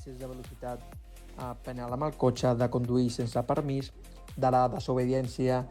excés de velocitat penal amb el cotxe, de conduir sense permís, de la desobediència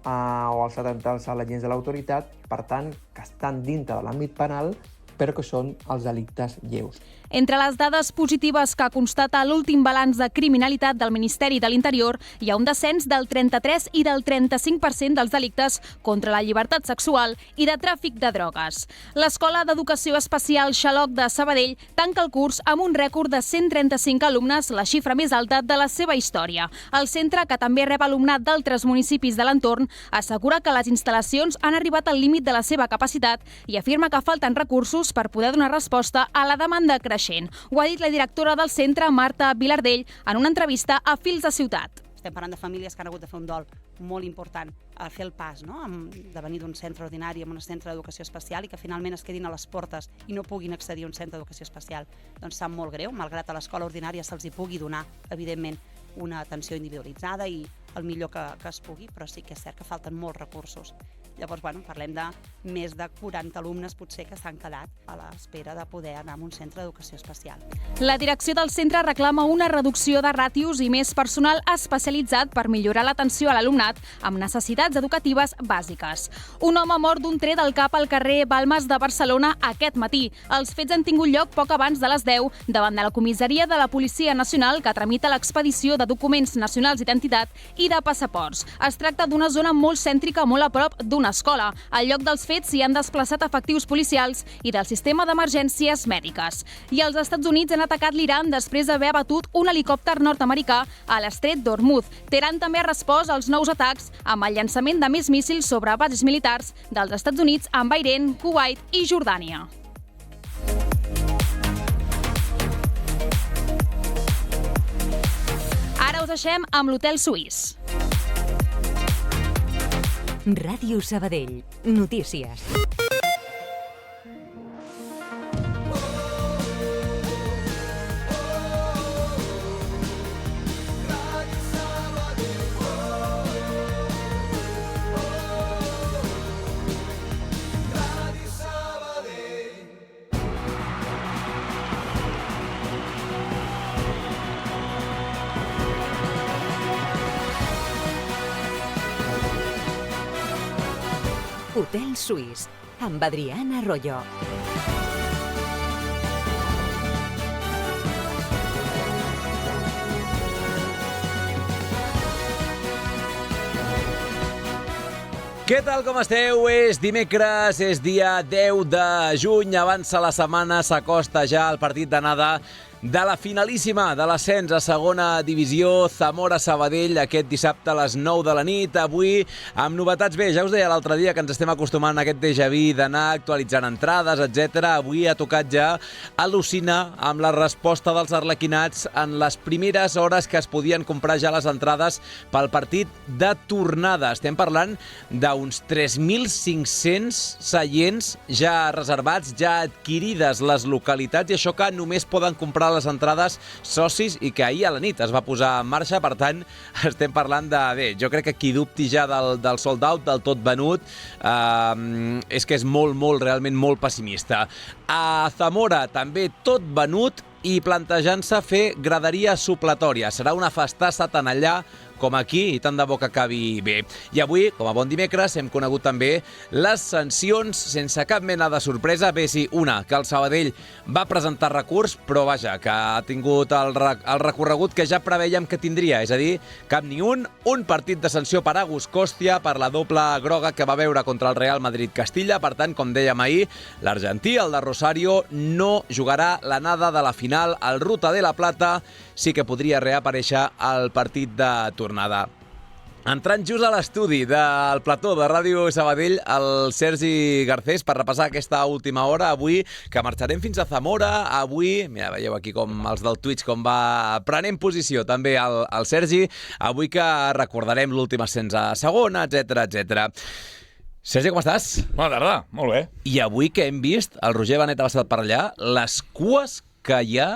o els atemptats a la llei de l'autoritat, per tant, que estan dintre de l'àmbit penal, però que són els delictes lleus. Entre les dades positives que constata l'últim balanç de criminalitat del Ministeri de l'Interior, hi ha un descens del 33 i del 35% dels delictes contra la llibertat sexual i de tràfic de drogues. L'Escola d'Educació Especial Xaloc de Sabadell tanca el curs amb un rècord de 135 alumnes, la xifra més alta de la seva història. El centre, que també rep alumnat d'altres municipis de l'entorn, assegura que les instal·lacions han arribat al límit de la seva capacitat i afirma que falten recursos per poder donar resposta a la demanda creixent. Ho ha dit la directora del centre, Marta Vilardell, en una entrevista a Fils de Ciutat. Estem parlant de famílies que han hagut de fer un dol molt important a fer el pas, no? De venir d'un centre ordinari a un centre d'educació especial i que finalment es quedin a les portes i no puguin accedir a un centre d'educació especial. Doncs sap molt greu, malgrat a l'escola ordinària se'ls hi pugui donar, evidentment, una atenció individualitzada i el millor que es pugui, però sí que és cert que falten molts recursos. Llavors, parlem de més de 40 alumnes potser que s'han quedat a l'espera de poder anar a un centre d'educació especial. La direcció del centre reclama una reducció de ràtios i més personal especialitzat per millorar l'atenció a l'alumnat amb necessitats educatives bàsiques. Un home mort d'un tret al cap al carrer Balmes de Barcelona aquest matí. Els fets han tingut lloc poc abans de les 10 davant de la comissaria de la Policia Nacional que tramita l'expedició de documents nacionals d'identitat i de passaports. Es tracta d'una zona molt cèntrica, molt a prop d'una escola. Al lloc dels fets s'hi han desplaçat efectius policials i del sistema d'emergències mèdiques. I els Estats Units han atacat l'Iran després d'haver abatut un helicòpter nord-americà a l'estret d'Hormuz. Teheran també ha respost als nous atacs amb el llançament de més míssils sobre bases militars dels Estats Units en Bahrein, Kuwait i Jordània. Ara us deixem amb l'Hotel Suís. Ràdio Sabadell. Notícies. Hotel Suís, amb Adriana Arroyo. Què tal, com esteu? És dimecres, és dia 10 de juny, avança la setmana, s'acosta ja el partit d'anada de la finalíssima de l'ascens a segona divisió, Zamora-Sabadell, aquest dissabte a les 9 de la nit. Avui amb novetats. Bé, ja us deia l'altre dia que ens estem acostumant a aquest déjà vu d'anar actualitzant entrades, etc. Avui ha tocat ja al·lucinar amb la resposta dels arlequinats en les primeres hores que es podien comprar ja les entrades pel partit de tornada. Estem parlant d'uns 3.500 seients ja reservats, ja adquirides les localitats, i això que només poden comprar les entrades socis i que ahir a la nit es va posar en marxa. Per tant, estem parlant de... Bé, jo crec que qui dubti ja del sold out, del tot venut, és que és molt, realment molt pessimista. A Zamora també tot venut i plantejant-se fer graderia supletòria. Serà una festassa tant allà com aquí, i tant de bo que acabi bé. I avui, com a bon dimecres, hem conegut també les sancions sense cap mena de sorpresa. Bé, sí, una, que el Sabadell va presentar recurs, però vaja, que ha tingut el recorregut que ja prevèiem que tindria, és a dir, cap ni un partit de sanció per Agus Costia per la doble groga que va veure contra el Real Madrid-Castilla. Per tant, com dèiem ahir, l'argentí, el de Rosario, no jugarà l'anada de la final. El Ruta de la Plata sí que podria reaparèixer al partit de tornada. Entrant just a l'estudi del plató de Ràdio Sabadell, el Sergi Garcés, per repassar aquesta última hora, avui que marxarem fins a Zamora. Avui, mira, veieu aquí com els del Twitch, com va prenent posició també el Sergi. Avui que recordarem l'últim ascens a segona, etc. Sergi, com estàs? Bona tarda, molt bé. I avui que hem vist, el Roger Benet ha passat per allà, les cues que hi ha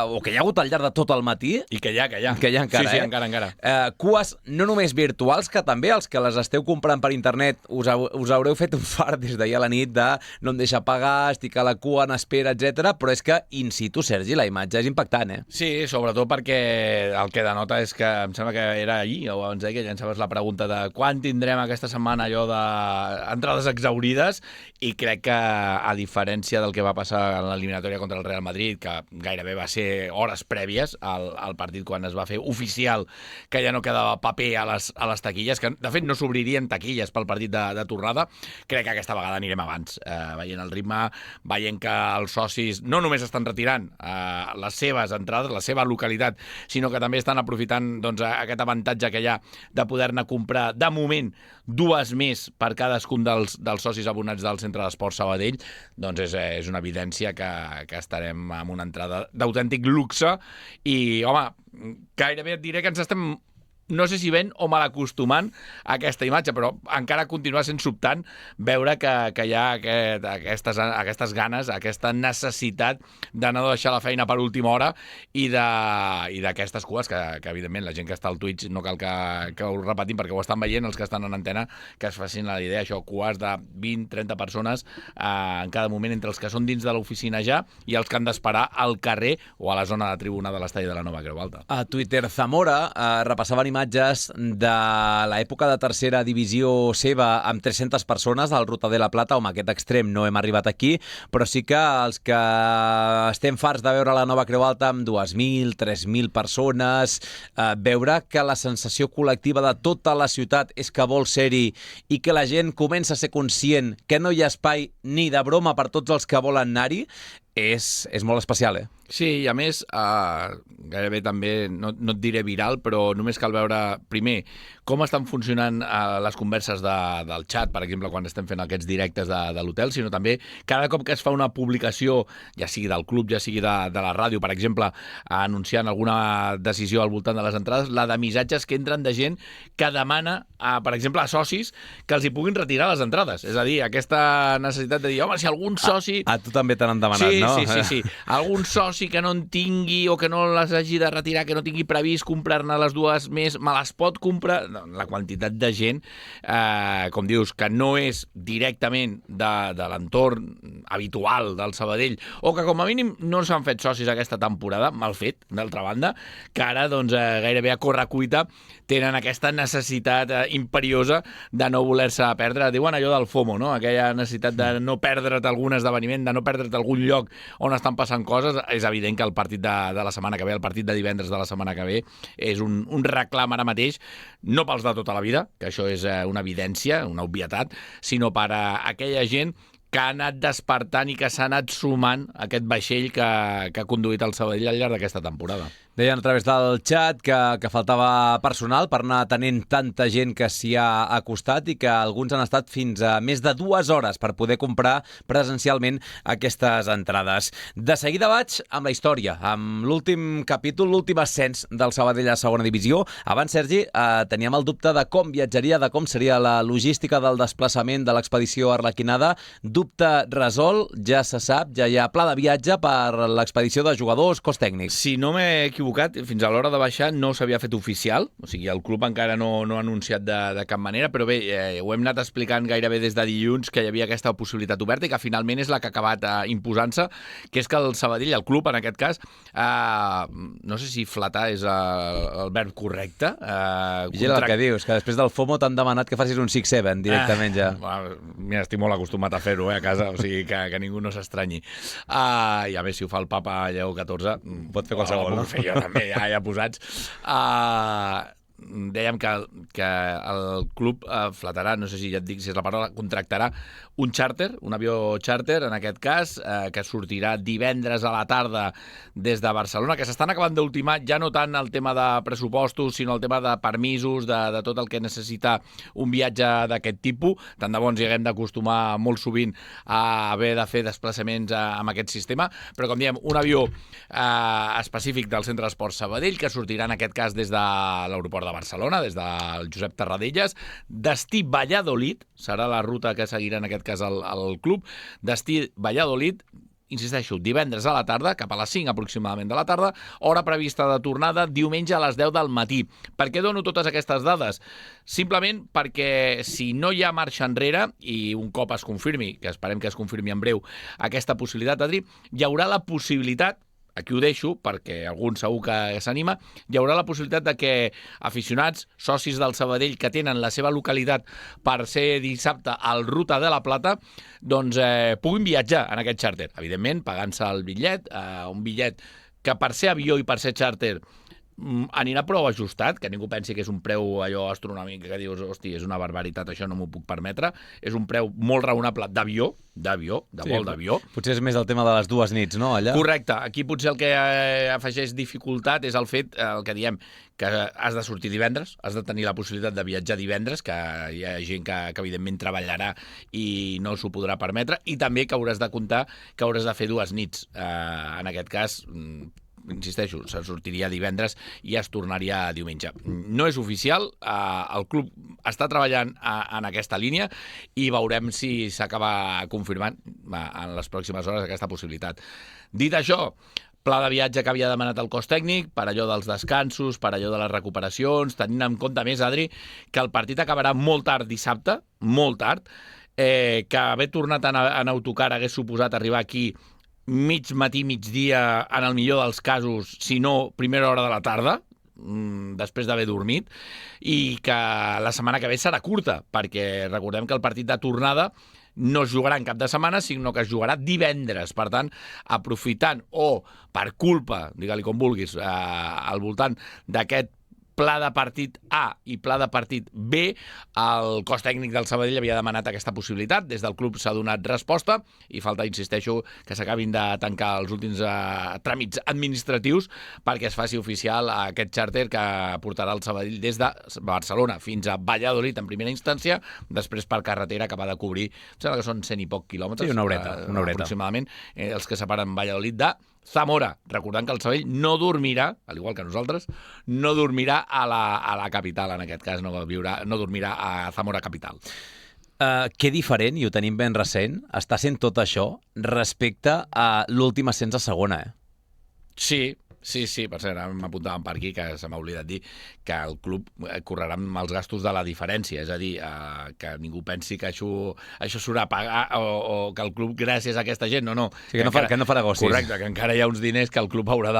o que hi ha hagut al llarg de tot el matí, I que hi ha encara, sí, encara. Cues no només virtuals, que també els que les esteu comprant per internet us haureu fet un fart des d'ahir a la nit de no em deixa pagar, estic a la cua, en espera, etc. Però és que, in situ, Sergi, la imatge és impactant, Sí, sobretot perquè el que denota és que em sembla que era ahir o abans d'ahir que llançaves la pregunta de quan tindrem aquesta setmana allò d'entrades exaurides, i crec que, a diferència del que va passar en l'eliminatòria contra el Real Madrid, que gairebé va ser hores prèvies al partit quan es va fer oficial que ja no quedava paper a les taquilles, que de fet no s'obririen taquilles pel partit de tornada, crec que aquesta vegada anirem abans, veient el ritme, veient que els socis no només estan retirant les seves entrades, la seva localitat, sinó que també estan aprofitant aquest avantatge que hi ha de poder-ne comprar, de moment, 2 més per cadascun dels socis abonats del Centre d'Esports Sabadell. Doncs és una evidència que estarem amb una entrada d'autèntic luxe i, home, gairebé et diré que ens estem, no sé si ben o mal acostumant a aquesta imatge, però encara continua sent sobtant veure que hi ha aquestes ganes, aquesta necessitat de no deixar la feina per última hora i d'aquestes cues que evidentment, la gent que està al Twitch no cal que ho repetim perquè ho estan veient, els que estan en antena, que es facin la idea, això, cues de 20-30 persones en cada moment, entre els que són dins de l'oficina ja i els que han d'esperar al carrer o a la zona de tribuna de l'estadi de la Nova Creu Alta. A Twitter, Zamora repassaven imatges de l'època de tercera divisió seva amb 300 persones al Ruta de la Plata. Home, aquest extrem no hem arribat aquí, però sí que els que estem farts de veure la Nova Creu Alta amb 2.000, 3.000 persones, veure que la sensació col·lectiva de tota la ciutat és que vol ser-hi i que la gent comença a ser conscient que no hi ha espai ni de broma per tots els que volen anar-hi, és molt especial, Sí, i a més, gairebé també, no et diré viral, però només cal veure, primer, com estan funcionant les converses del xat, per exemple, quan estem fent aquests directes de l'hotel, sinó també cada cop que es fa una publicació, ja sigui del club, ja sigui de la ràdio, per exemple, anunciant alguna decisió al voltant de les entrades, la de missatges que entren de gent que demana, per exemple, a socis que els hi puguin retirar les entrades. És a dir, aquesta necessitat de dir, home, si algun soci... A tu també te n'han demanat, no? Sí. Algun soci que no en tingui o que no les hagi de retirar, que no tingui previst comprar-ne les 2 més, me les pot comprar? La quantitat de gent, com dius, que no és directament de l'entorn habitual del Sabadell, o que com a mínim no s'han fet socis aquesta temporada, mal fet, d'altra banda, que ara gairebé a correcuita tenen aquesta necessitat imperiosa de no voler-se perdre. Diuen allò del FOMO, no? Aquella necessitat de no perdre't algun esdeveniment, de no perdre't algun lloc on estan passant coses. És evident que el partit de la setmana que ve, el partit de divendres de la setmana que ve, és un reclam ara mateix, no pels de tota la vida, que això és una evidència, una obvietat, sinó per a aquella gent que ha anat despertant i que s'ha anat sumant a aquest vaixell que ha conduït el Sabadell al llarg d'aquesta temporada. Deien a través del xat que faltava personal per anar atenent tanta gent que s'hi ha acostat i que alguns han estat fins a més de 2 hores per poder comprar presencialment aquestes entrades. De seguida vaig amb la història, amb l'últim capítol, l'últim ascens del Sabadell a segona divisió. Abans, Sergi, teníem el dubte de com viatjaria, de com seria la logística del desplaçament de l'expedició arlequinada. Dubte resolt, ja se sap, ja hi ha pla de viatge per l'expedició de jugadors, cos tècnic. Si no m'he equivocat, fins a l'hora de baixar no s'havia fet oficial, o sigui, el club encara no ha anunciat de cap manera, però bé, ho hem anat explicant gairebé des de dilluns que hi havia aquesta possibilitat oberta i que finalment és la que ha acabat imposant-se, que és que el Sabadell, el club en aquest cas, no sé si flatar és el verb correcte. Vigila el que dius, que després del FOMO t'han demanat que facis un 6-7 directament ja. Mira, estic molt acostumat a fer-ho a casa, o sigui que ningú no s'estranyi. I a més, si ho fa el papa Lleó XIV, pot fer qualsevol, no? Jo també, ja posats. Dèiem que el club flatarà, no sé si ja et dic si és la paraula, contractarà un xàrter, un avió xàrter, en aquest cas, que sortirà divendres a la tarda des de Barcelona, que s'estan acabant d'ultimar ja no tant el tema de pressupostos, sinó el tema de permisos, de tot el que necessita un viatge d'aquest tipus. Tant de bo ens hi haguem d'acostumar molt sovint a haver de fer desplaçaments amb aquest sistema, però com diem, un avió específic del Centre d'Esports Sabadell, que sortirà en aquest cas des de l'aeroport de Barcelona, des del Josep Tarradellas, destí Valladolid, serà la ruta que seguirà en aquest cas el club, destí Valladolid, insisteixo, divendres a la tarda, cap a les 5 aproximadament de la tarda, hora prevista de tornada diumenge a les 10 del matí. Per què dono totes aquestes dades? Simplement perquè si no hi ha marxa enrere, i un cop es confirmi, que esperem que es confirmi en breu, aquesta possibilitat, Adri, hi haurà la possibilitat, aquí ho deixo perquè algun segur que s'anima, hi haurà la possibilitat de que aficionats, socis del Sabadell que tenen la seva localitat per ser dissabte al Ruta de la Plata, doncs puguin viatjar en aquest xàrter. Evidentment, pagant-se el bitllet, un bitllet que per ser avió i per ser xàrter anirà prou ajustat, que ningú pensi que és un preu allò astronòmic que dius, hosti, és una barbaritat, això no m'ho puc permetre. És un preu molt raonable d'avió, vol d'avió. Potser és més el tema de les 2 nits, no, allà? Correcte. Aquí potser el que afegeix dificultat és el fet, el que diem, que has de sortir divendres, has de tenir la possibilitat de viatjar divendres, que hi ha gent que evidentment treballarà i no s'ho podrà permetre, i també que hauràs de comptar que hauràs de fer 2 nits. En aquest cas, insisteixo, se sortiria divendres i es tornaria diumenge. No és oficial, el club està treballant en aquesta línia i veurem si s'acaba confirmant en les pròximes hores aquesta possibilitat. Dit això, pla de viatge que havia demanat el cos tècnic, per allò dels descansos, per allò de les recuperacions, tenint en compte més, Adri, que el partit acabarà molt tard dissabte, molt tard, que haver tornat en autocar hagués suposat arribar aquí mig matí, migdia, en el millor dels casos, si no, primera hora de la tarda, després d'haver dormit, i que la setmana que ve serà curta, perquè recordem que el partit de tornada no es jugarà en cap de setmana, sinó que es jugarà divendres. Per tant, aprofitant o per culpa, digue-li com vulguis, al voltant d'aquest pla de partit A i pla de partit B, el cos tècnic del Sabadell havia demanat aquesta possibilitat, des del club s'ha donat resposta i falta, insisteixo, que s'acabin de tancar els últims tràmits administratius perquè es faci oficial aquest xàrter que portarà el Sabadell des de Barcelona fins a Valladolid en primera instància, després per carretera que va de cobrir, em sembla que són 100 i poc quilòmetres, sí, una horeta. Aproximadament, els que separen Valladolid de Zamora, recordant que el Sabadell no dormirà, al igual que nosaltres, no dormirà a la capital, en aquest cas, no dormirà a Zamora capital. Que diferent, i ho tenim ben recent, està sent tot això respecte a l'últim ascens a segona, Sí, per cert, m'apuntaven per aquí, que se m'ha oblidat dir, que el club correrà amb els gastos de la diferència, és a dir, que ningú pensi que això s'haurà de pagar o que el club, gràcies a aquesta gent, no. Sí, que no fa negocis. Correcte, que encara hi ha uns diners que el club haurà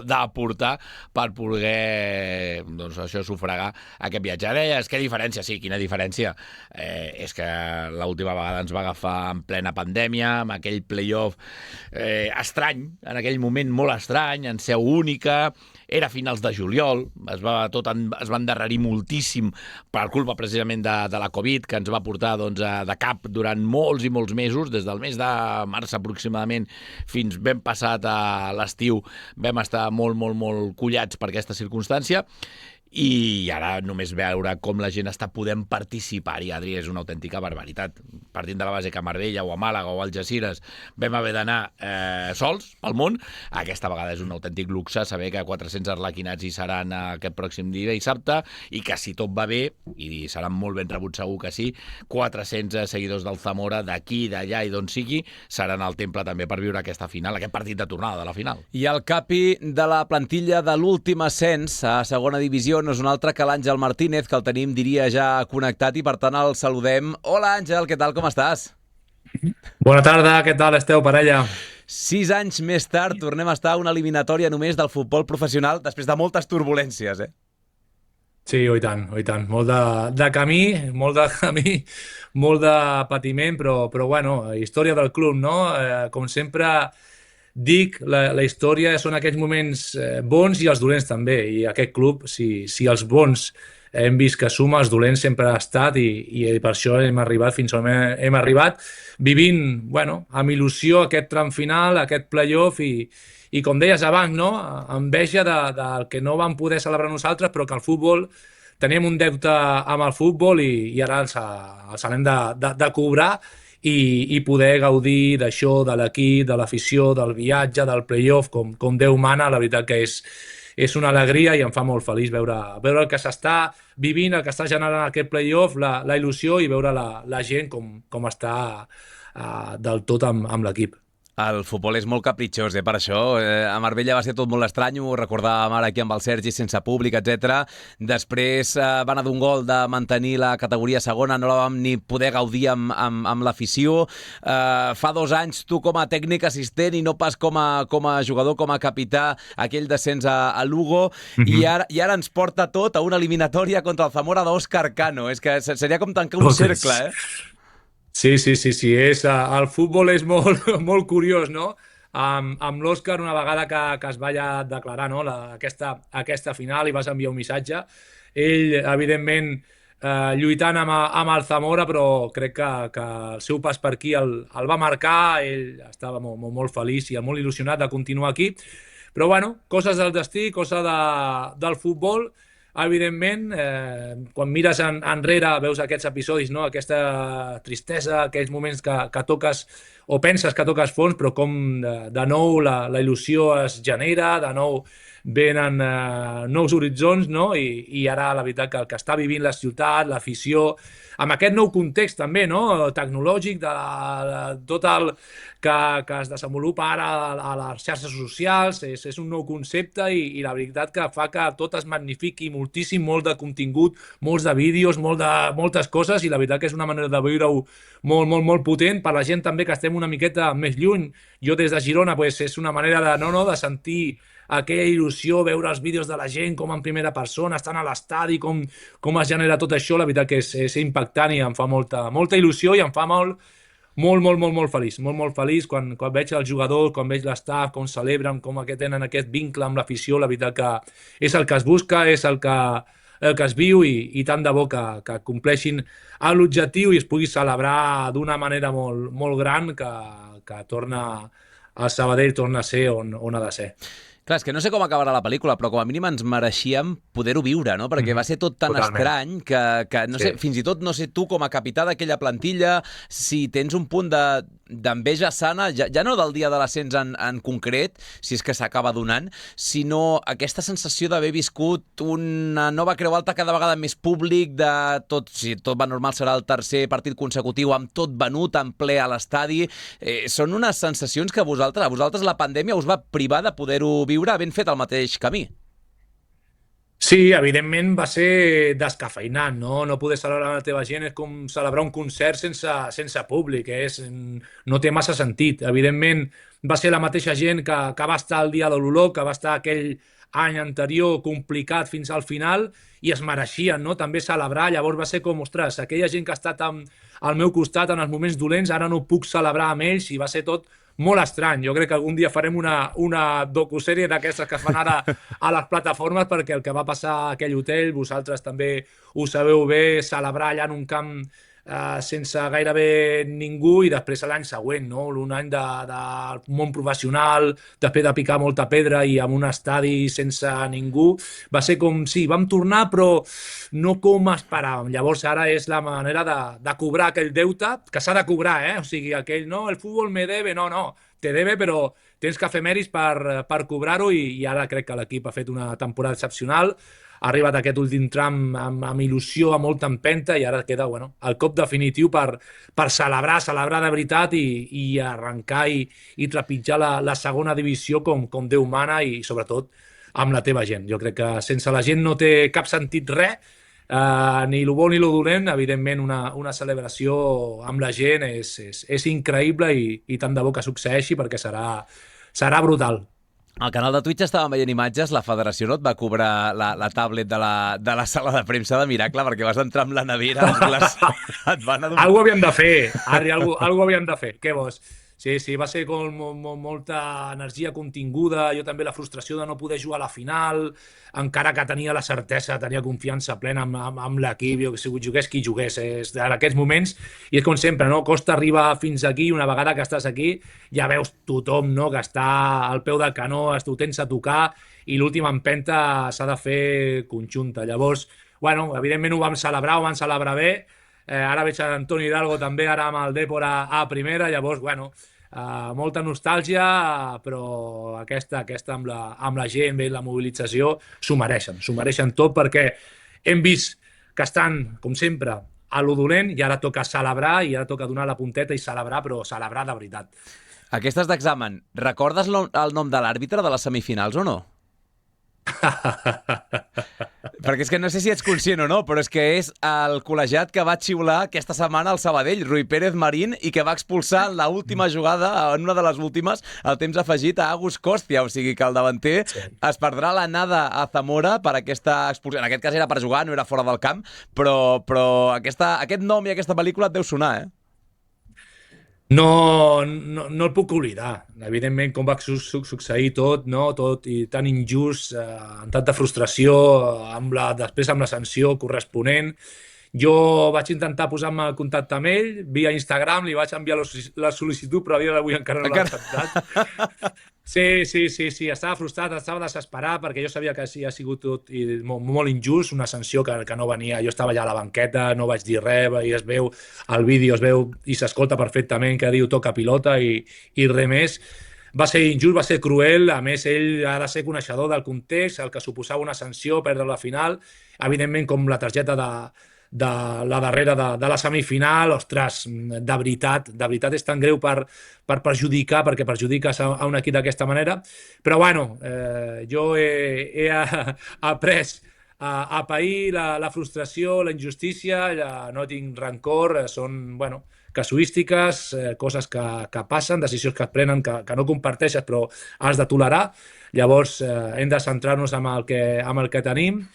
d'aportar per poder, doncs, això, sufragar aquest viatge. Deies, què diferència? Sí, quina diferència? És que l'última vegada ens va agafar en plena pandèmia, amb aquell play-off estrany, en aquell moment molt estrany, en seu única, era a finals de juliol, es va endarrerir moltíssim per culpa precisament de la Covid, que ens va portar de cap durant molts i molts mesos, des del mes de març aproximadament fins ben passat a l'estiu, vam estar molt collats per aquesta circumstància. I ara només veure com la gent està podent participar-hi, Adri, és una autèntica barbaritat. Partint de la base que a Marbella o a Màlaga o a Algeciras vam haver d'anar sols pel món, aquesta vegada és un autèntic luxe saber que 400 arlequinats hi seran aquest pròxim dia dissabte i que si tot va bé, i seran molt ben rebuts segur que sí, 400 seguidors del Zamora d'aquí, d'allà i d'on sigui seran al temple també per viure aquesta final, aquest partit de tornada de la final. I el capi de la plantilla de l'últim ascens a segona divisió no és un altre que l'Àngel Martínez, que el tenim, diria, ja connectat i per tant el saludem. Hola Àngel, què tal, com estàs? Bona tarda, què tal esteu, parella? 6 anys més tard tornem a estar a una eliminatòria només del futbol professional després de moltes turbulències, Sí, i tant. Molt de camí, molt de patiment, però bueno, història del club, no? Com sempre dic, la història són aquests moments bons i els dolents també, i aquest club, si els bons hem vist que suma, els dolents sempre ha estat i per això hem arribat fins on hem arribat, vivint, amb il·lusió aquest tram final, aquest play-off i com deies abans, no? Enveja del que no vam poder celebrar nosaltres, però que el futbol, teníem un deute amb el futbol i ara els hem de cobrar i poder gaudir d'això, de l'equip, de l'afició, del viatge, del play-off, com Déu mana. La veritat que és una alegria i em fa molt feliç veure el que s'està vivint, el que està generant aquest play-off, la il·lusió i veure la gent com està del tot amb l'equip. El futbol és molt capritxós, per això. A Marbella va ser tot molt estrany, ho recordàvem ara aquí amb el Sergi, sense públic, etc. Després va anar d'un gol de mantenir la categoria segona, no la vam ni poder gaudir amb l'afició. Fa 2 anys, tu com a tècnic assistent i no pas com a jugador, com a capità, aquell descens a Lugo, i ara ens porta tot a una eliminatòria contra el Zamora d'Òscar Cano. És que seria com tancar un cercle, Sí. El futbol és molt curiós, no? Amb l'Òscar, una vegada que es va ja declarar, no? aquesta final i vas enviar un missatge, ell, evidentment, lluitant amb el Zamora, però crec que el seu pas per aquí el va marcar, ell estava molt feliç i molt il·lusionat de continuar aquí. Però, bueno, coses del destí, cosa del futbol. Evidentment, quan mires enrere veus aquests episodis, no? Aquesta tristesa, aquells moments que toques o penses que toques fons, però com de nou la il·lusió es genera, de nou venen nous horitzons, no? I ara la veritat que el que està vivint la ciutat, l'afició, amb aquest nou context també, no? Tecnològic, de tot el que es desenvolupa ara a les xarxes socials, és un nou concepte i la veritat que fa que tot es magnifiqui moltíssim, molt de contingut, molts de vídeos, moltes coses, i la veritat que és una manera de viure-ho molt potent. Per la gent també que estem una miqueta més lluny, jo des de Girona, pues, és una manera de sentir aquella il·lusió, veure els vídeos de la gent, com en primera persona, estan a l'estadi, com es genera tot això, la veritat que és impactant i em fa molta il·lusió i em fa molt feliç. Molt feliç quan veig els jugadors, quan veig l'estaf, com celebren, com que tenen aquest vincle amb l'afició, la veritat que és el que es busca, és el que es viu i tant de bo que compleixin l'objectiu i es pugui celebrar d'una manera molt gran que torna el Sabadell torna a ser on ha de ser. Clar, és que no sé com acabarà la pel·lícula, però com a mínim ens mereixíem poder-ho viure, no? Perquè va ser tot tan estrany que no sé, fins i tot, no sé, tu com a capità d'aquella plantilla, si tens un punt d'enveja sana, ja no del dia de l'ascens en concret, si és que s'acaba donant, sinó aquesta sensació d'haver viscut una nova Creu Alta cada vegada més públic, si tot va normal serà el 3è partit consecutiu, amb tot venut, en ple a l'estadi. Són unes sensacions que a vosaltres la pandèmia us va privar de poder-ho viure ben fet el mateix camí. Sí, evidentment va ser descafeinant, no? No poder celebrar amb la teva gent és com celebrar un concert sense públic, no té massa sentit. Evidentment va ser la mateixa gent que va estar el dia de l'Olor, que va estar aquell any anterior complicat fins al final i es mereixien, no? També celebrar. Llavors va ser com, ostres, aquella gent que ha estat al meu costat en els moments dolents, ara no puc celebrar amb ells i va ser tot molt estrany. Jo crec que algun dia farem una docusèrie d'aquestes que fan ara a les plataformes, perquè el que va passar a aquell hotel, vosaltres també ho sabeu bé, celebrar allà en un camp sense gairebé ningú i després l'any següent, no? Un any de món professional, després de picar molta pedra i amb un estadi sense ningú. Va ser com, sí, vam tornar però no com esperàvem. Llavors ara és la manera de cobrar aquell deute, que s'ha de cobrar, O sigui, aquell, no, el futbol me debe, no, te debe, però tens que fer mèrits per cobrar-ho i ara crec que l'equip ha fet una temporada excepcional, ha arribat a aquest últim tram amb il·lusió, amb molta empenta i ara queda el cop definitiu per celebrar de veritat i arrencar i trepitjar la segona divisió com Déu mana i sobretot amb la teva gent. Jo crec que sense la gent no té cap sentit res, ni el bo ni el dolent. Evidentment una celebració amb la gent és increïble i tant de bo que succeeixi perquè serà brutal. Al canal de Twitch estàvem veient imatges, la federació no et va cobrar la tablet de la sala de premsa de Miracle perquè vas entrar amb la nevera, et van adonar. Algo havíem de fer, Adri, algo havíem de fer, què vols? Sí, va ser com molta energia continguda, jo també la frustració de no poder jugar a la final, encara que tenia la certesa, tenia confiança plena amb l'equip, si jugués qui jugués, en aquests moments, i és com sempre, no? Costa arribar fins aquí, una vegada que estàs aquí, ja veus tothom, no? Que està al peu del canó, ho tens a tocar, i l'última empenta s'ha de fer conjunta. Llavors, evidentment ho vam celebrar bé, ara veig a Antoni Hidalgo també ara amb el Dèpor a primera, llavors, molta nostàlgia, però aquesta amb la gent, la mobilització, s'ho mereixen tot perquè hem vist que estan, com sempre, a lo dolent i ara toca celebrar i ara toca donar la punteta i celebrar, però celebrar de veritat. Aquestes d'examen, recordes el nom de l'àrbitre de les semifinals o no? Perquè és que no sé si ets conscient o no, però és que és el col·legiat que va xiular aquesta setmana al Sabadell, Rui Pérez Marín, i que va expulsar en l'última jugada, en una de les últimes, el temps afegit a Agus Costia, o sigui que el davanter es perdrà l'anada a Zamora per aquesta expulsió. En aquest cas era per jugar, no era fora del camp, però aquest nom i aquesta pel·lícula et deu sonar, eh? No el puc oblidar. Evidentment, com va succeir tot, no? Tot i tan injust, amb tanta frustració, després amb la sanció corresponent. Jo vaig intentar posar-me en contacte amb ell, via Instagram, li vaig enviar la sol·licitud, però a dia d'avui encara no l'ha acceptat. Sí, estava frustrat, estava desesperat, perquè jo sabia que ha sigut tot molt injust, una sanció que no venia. Jo estava allà a la banqueta, no vaig dir res, i es veu el vídeo, es veu i s'escolta perfectament que diu toca pilota i res més. Va ser injust, va ser cruel, a més ell ha de ser coneixedor del context, el que suposava una sanció, perdre la final, evidentment com la targeta de la darrera de la semifinal. Ostres, de veritat és tan greu per perjudicar, perquè perjudiques a un equip d'aquesta manera, però bueno, jo he après a pair la frustració, la injustícia, no tinc rancor, són, bueno, casuístiques, coses que passen, decisions que es prenen que no comparteixes però has de tolerar. Llavors hem de centrar-nos amb el que tenim,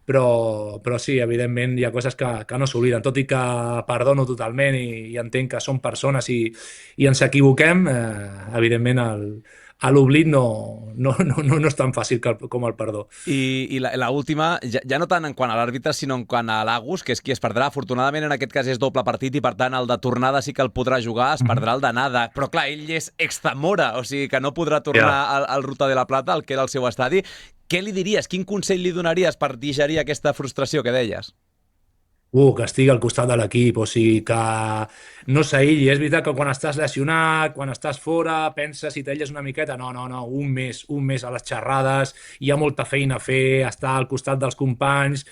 però sí, evidentment hi ha coses que no s'obliden, tot i que perdono totalment i entenc que som persones i ens equivoquem, evidentment l'oblit no és tan fàcil com el perdó. I l'última, ja no tant en quant a l'àrbitre, sinó en quant a l'Agus, que és qui es perdrà. Afortunadament, en aquest cas és doble partit i, per tant, el de tornada sí que el podrà jugar, es perdrà el d'anada. Però, clar, ell és ex-Zamora, o sigui que no podrà tornar al Ruta de la Plata, el que era el seu estadi. Què li diries? Quin consell li donaries per digerir aquesta frustració que deies? Que estigui al costat de l'equip, o sigui que no s'aïlli. És veritat que quan estàs lesionat, quan estàs fora, penses si t'aïlles una miqueta, no, un mes a les xerrades, hi ha molta feina a fer, estar al costat dels companys,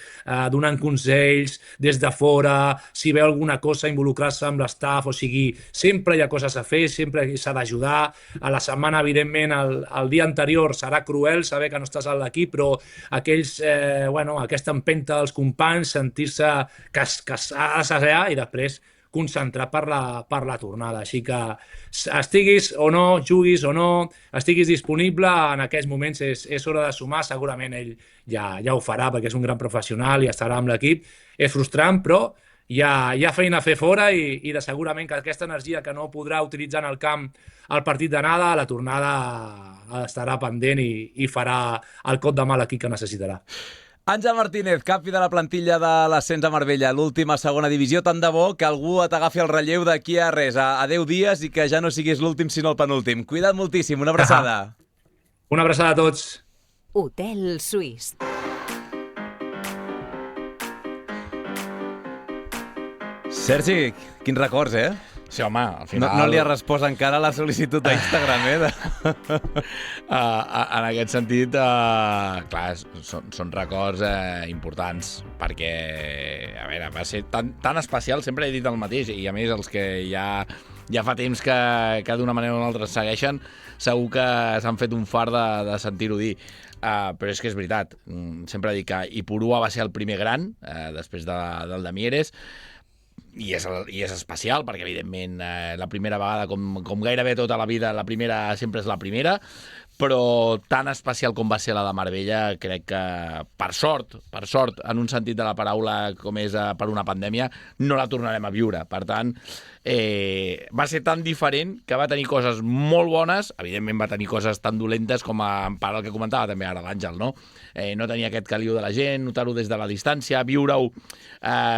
donant consells des de fora, si veu alguna cosa, involucrar-se amb l'estaf, o sigui, sempre hi ha coses a fer, sempre s'ha d'ajudar. A la setmana, evidentment, el dia anterior serà cruel saber que no estàs a l'equip, però aquesta empenta dels companys, sentir-se que s'ha d'assajar i després concentrar per la tornada. Així que estiguis o no, juguis o no, estiguis disponible, en aquests moments és hora de sumar. Segurament ell ja ho farà perquè és un gran professional i estarà amb l'equip. És frustrant, però hi ha feina a fer fora i segurament que aquesta energia que no podrà utilitzar en el camp al partit d'anada, a la tornada estarà pendent i farà el cop de mà a l'equip que necessitarà. Àngel Martínez, capi de la plantilla de l'ascens a Marbella, l'última segona divisió, tant de bo que algú t'agafi el relleu d'aquí a res, a 10 dies, i que ja no siguis l'últim sinó el penúltim. Cuida't moltíssim, una abraçada. Una abraçada a tots. Hotel Suís. Sergi, quins records, eh? Sí, home, al final... No li ha respost encara la sol·licitud d'Instagram, En aquest sentit, clar, són records importants, perquè, a veure, va ser tan especial, sempre he dit el mateix, i a més els que ja fa temps que d'una manera o una altra segueixen, segur que s'han fet un fart de sentir-ho dir. Però és que és veritat, sempre dic que Ipurua va ser el primer gran, després del de Mieres, i és especial perquè evidentment la primera vegada, com gairebé tota la vida, la primera sempre és la primera, però tan especial com va ser la de Marbella, crec que per sort, en un sentit de la paraula com és per una pandèmia, no la tornarem a viure. Per tant, va ser tan diferent que va tenir coses molt bones, evidentment va tenir coses tan dolentes com en part el que comentava també ara l'Àngel, no? No tenir aquest caliu de la gent, notar-ho des de la distància, viure-ho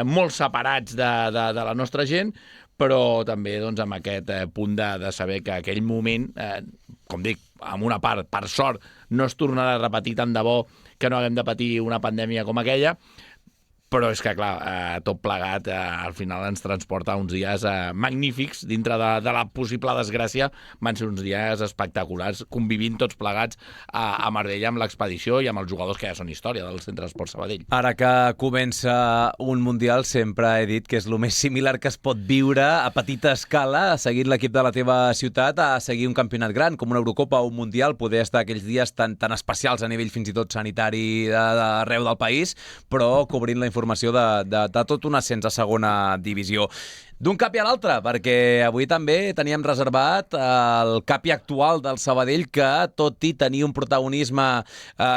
molt separats de la nostra gent, però també doncs, amb aquest punt de saber que aquell moment, com dic, amb una part, per sort, no es tornarà a repetir tant de bo que no haguem de patir una pandèmia com aquella, però és que, clar, tot plegat al final ens transporta uns dies magnífics dintre de la possible desgràcia. Van ser uns dies espectaculars, convivint tots plegats a Marbella amb l'expedició i amb els jugadors que ja són història del Centre d'Esport Sabadell. Ara que comença un Mundial, sempre he dit que és el més similar que es pot viure a petita escala, seguint l'equip de la teva ciutat, a seguir un campionat gran, com una Eurocopa o un Mundial, poder estar aquells dies tan especials a nivell fins i tot sanitari d'arreu del país, però cobrint la informació de tot un ascens a segona divisió. D'un capi a l'altre, perquè avui també teníem reservat el capi actual del Sabadell, que tot i tenir un protagonisme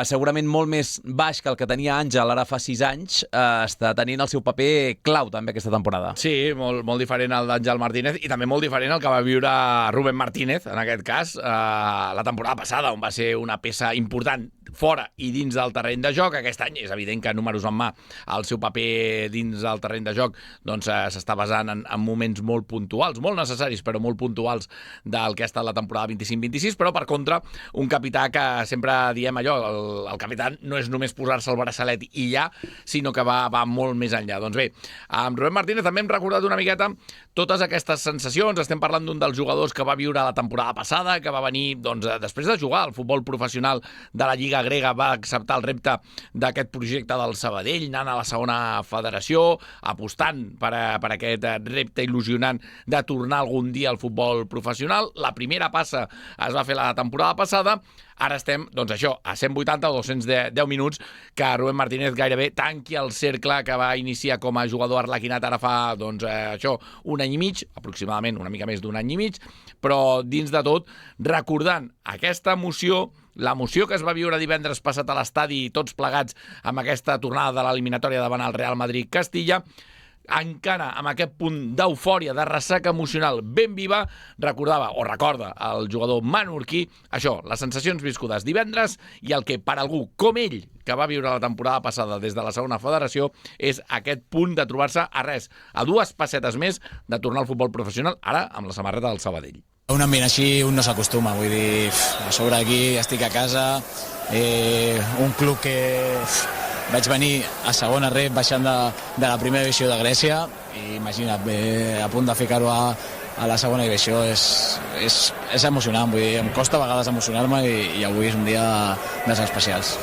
segurament molt més baix que el que tenia Àngel ara fa 6 anys, està tenint el seu paper clau també aquesta temporada. Sí, molt diferent al d'Àngel Martínez i també molt diferent al que va viure Rubén Martínez, en aquest cas, la temporada passada, on va ser una peça important fora i dins del terreny de joc. Aquest any és evident que números en mà el seu paper dins del terreny de joc doncs s'està basant en moments molt puntuals, molt necessaris però molt puntuals del que ha estat la temporada 25-26, però per contra un capità que sempre diem allò, el capità no és només posar-se el braçalet i ja, sinó que va molt més enllà. Doncs bé, amb Rubén Martínez també hem recordat una miqueta totes aquestes sensacions. Estem parlant d'un dels jugadors que va viure la temporada passada, que va venir després de jugar al futbol professional de la Lliga Grega, va acceptar el repte d'aquest projecte del Sabadell, anant a la segona federació, apostant per aquest repte il·lusionant de tornar algun dia al futbol professional. La primera passa es va fer la temporada passada. Ara estem, doncs això, a 180 o 210 minuts que Rubén Martínez gairebé tanqui el cercle que va iniciar com a jugador arlequinat ara fa, un any i mig, aproximadament una mica més d'un any i mig, però dins de tot, recordant aquesta emoció, l'emoció que es va viure divendres passat a l'estadi tots plegats amb aquesta tornada de l'eliminatòria davant el Real Madrid-Castilla, encara amb aquest punt d'eufòria, de ressaca emocional ben viva, recorda el jugador menorquí, això, les sensacions viscudes divendres i el que per algú com ell, que va viure la temporada passada des de la segona federació, és aquest punt de trobar-se a res, a 2 passetes més de tornar al futbol professional, ara amb la samarreta del Sabadell. Un ambient així un no s'acostuma, vull dir, a sobre aquí estic a casa, un club que vaig venir a segona rep baixant de la primera divisió de Grècia i imagina't, a punt de ficar-ho a la segona divisió és emocionant, vull dir, em costa a vegades emocionar-me i avui és un dia dels especials.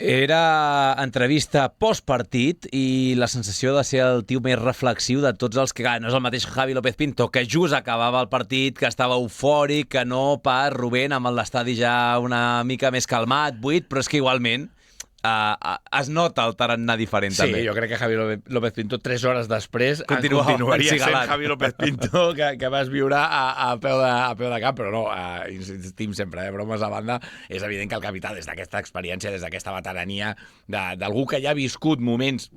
Era entrevista postpartit i la sensació de ser el tio més reflexiu de tots els que... No és el mateix Javi López Pinto, que just acabava el partit, que estava eufòric, que no pas Rubén amb l'estadi ja una mica més calmat, buit, però és que igualment es nota el tarannà diferent, també. Sí, jo crec que Javi López Pinto 3 hores després continuaria sent Javi López Pinto que vas viure a peu de camp, però no, insistim sempre, bromes a banda, és evident que el capità, des d'aquesta experiència, des d'aquesta veterania d'algú que ja ha viscut moments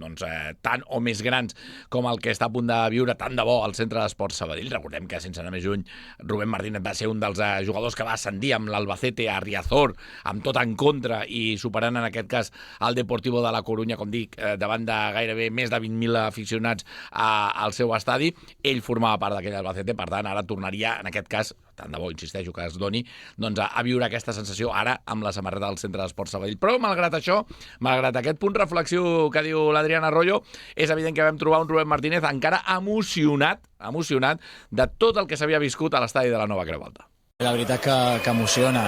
tan o més grans com el que està a punt de viure tant de bo al Centre d'Esports Sabadell. Recordem que, sense anar més lluny, Rubén Martínez va ser un dels jugadors que va ascendir amb l'Albacete a Riazor, amb tot en contra i superant en aquest cas al Deportivo de la Corunya, com dic, davant de gairebé més de 20.000 aficionats al seu estadi. Ell formava part d'aquell Albacete, per tant, ara tornaria, en aquest cas, tant de bo, insisteixo, que es doni, a viure aquesta sensació ara amb la samarreta del Centre d'Esports Sabadell. Però, malgrat això, malgrat aquest punt reflexiu que diu l'Adrián Arroyo, és evident que vam trobar un Rubén Martínez encara emocionat de tot el que s'havia viscut a l'estadi de la Nova Creu Alta. La veritat que emociona.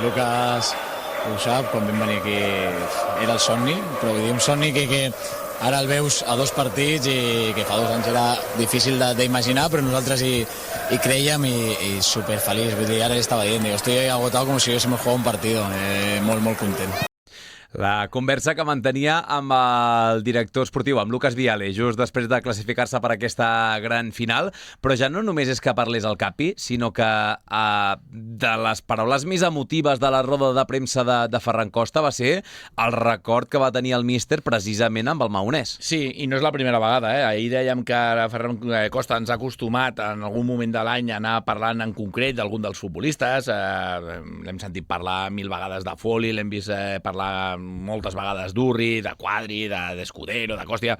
Lucas ho sap, quan vam venir aquí era el somni, però vull dir, un somni que ara el veus a 2 partits i que fa 2 anys era difícil d'imaginar, però nosaltres hi creiem i superfeliç. Vull dir, ara estava dient, estoy agotado como si hubiésemos jugado un partido, molt content. La conversa que mantenia amb el director esportiu, amb Lucas Viale, just després de classificar-se per aquesta gran final, però ja no només és que parlés el Capi, sinó que de les paraules més emotives de la roda de premsa de Ferran Costa va ser el record que va tenir el míster precisament amb el Maonès. Sí, i no és la primera vegada, Ahir dèiem que Ferran Costa ens ha acostumat en algun moment de l'any a anar parlant en concret d'algun dels futbolistes, l'hem sentit parlar 1000 vegades de Foley, l'hem vist parlar moltes vegades d'Urri, de Quadri, d'Escudero, de Còstia,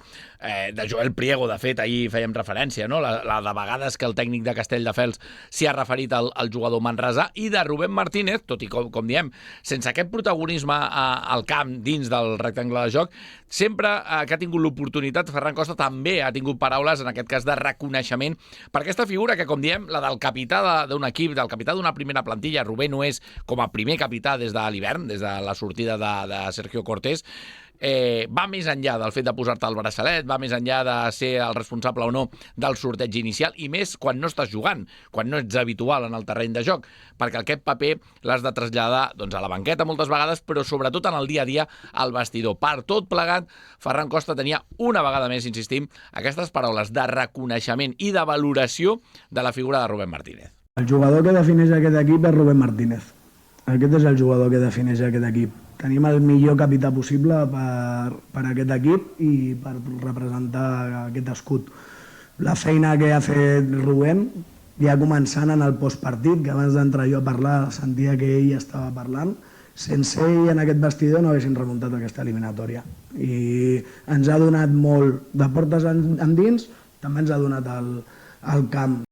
de Joel Priego, de fet, ahir fèiem referència, no? La de vegades que el tècnic de Castelldefels s'hi ha referit al jugador manresà, i de Rubén Martínez, tot i com diem, sense aquest protagonisme al camp dins del rectangle de joc, sempre que ha tingut l'oportunitat, Ferran Costa també ha tingut paraules, en aquest cas de reconeixement, per aquesta figura que, com diem, la del capità d'un equip, del capità d'una primera plantilla. Rubén ho és com a primer capità des de l'hivern, des de la sortida de Sergio Cortés. Va més enllà del fet de posar-te el braçalet, va més enllà de ser el responsable o no del sorteig inicial, i més quan no estàs jugant, quan no ets habitual en el terreny de joc, perquè aquest paper l'has de traslladar a la banqueta moltes vegades, però sobretot en el dia a dia al vestidor. Per tot plegat, Ferran Costa tenia una vegada més, insistim, aquestes paraules de reconeixement i de valoració de la figura de Rubén Martínez. El jugador que defineix aquest equip és Rubén Martínez. Aquest és el jugador que defineix aquest equip. Tenim el millor capità possible per aquest equip i per representar aquest escut. La feina que ha fet Rubén, ja començant en el postpartit, que abans d'entrar jo a parlar sentia que ell estava parlant, sense ell en aquest vestidor no haguessin remuntat aquesta eliminatòria. I ens ha donat molt de portes endins, també ens ha donat al camp.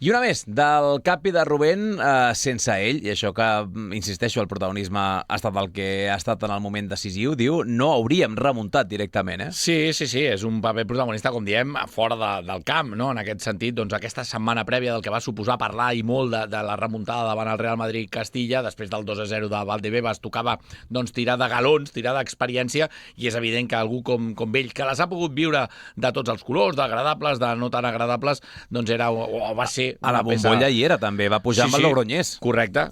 I una més, del capi de Rubén, sense ell, i això que, insisteixo, el protagonisme ha estat el que ha estat en el moment decisiu, diu, no hauríem remuntat directament, eh? Sí, és un paper protagonista, com diem, fora del camp, no? En aquest sentit, doncs, aquesta setmana prèvia del que va suposar parlar i molt de la remuntada davant el Real Madrid-Castilla, després del 2-0 de Valdebebas, tocava doncs, tirar de galons, tirar d'experiència, i és evident que algú com ell, que les ha pogut viure de tots els colors, d'agradables, de no tan agradables, doncs era o va ser a la bombolla hi era, també. Va pujar amb el Logroñés. Correcte.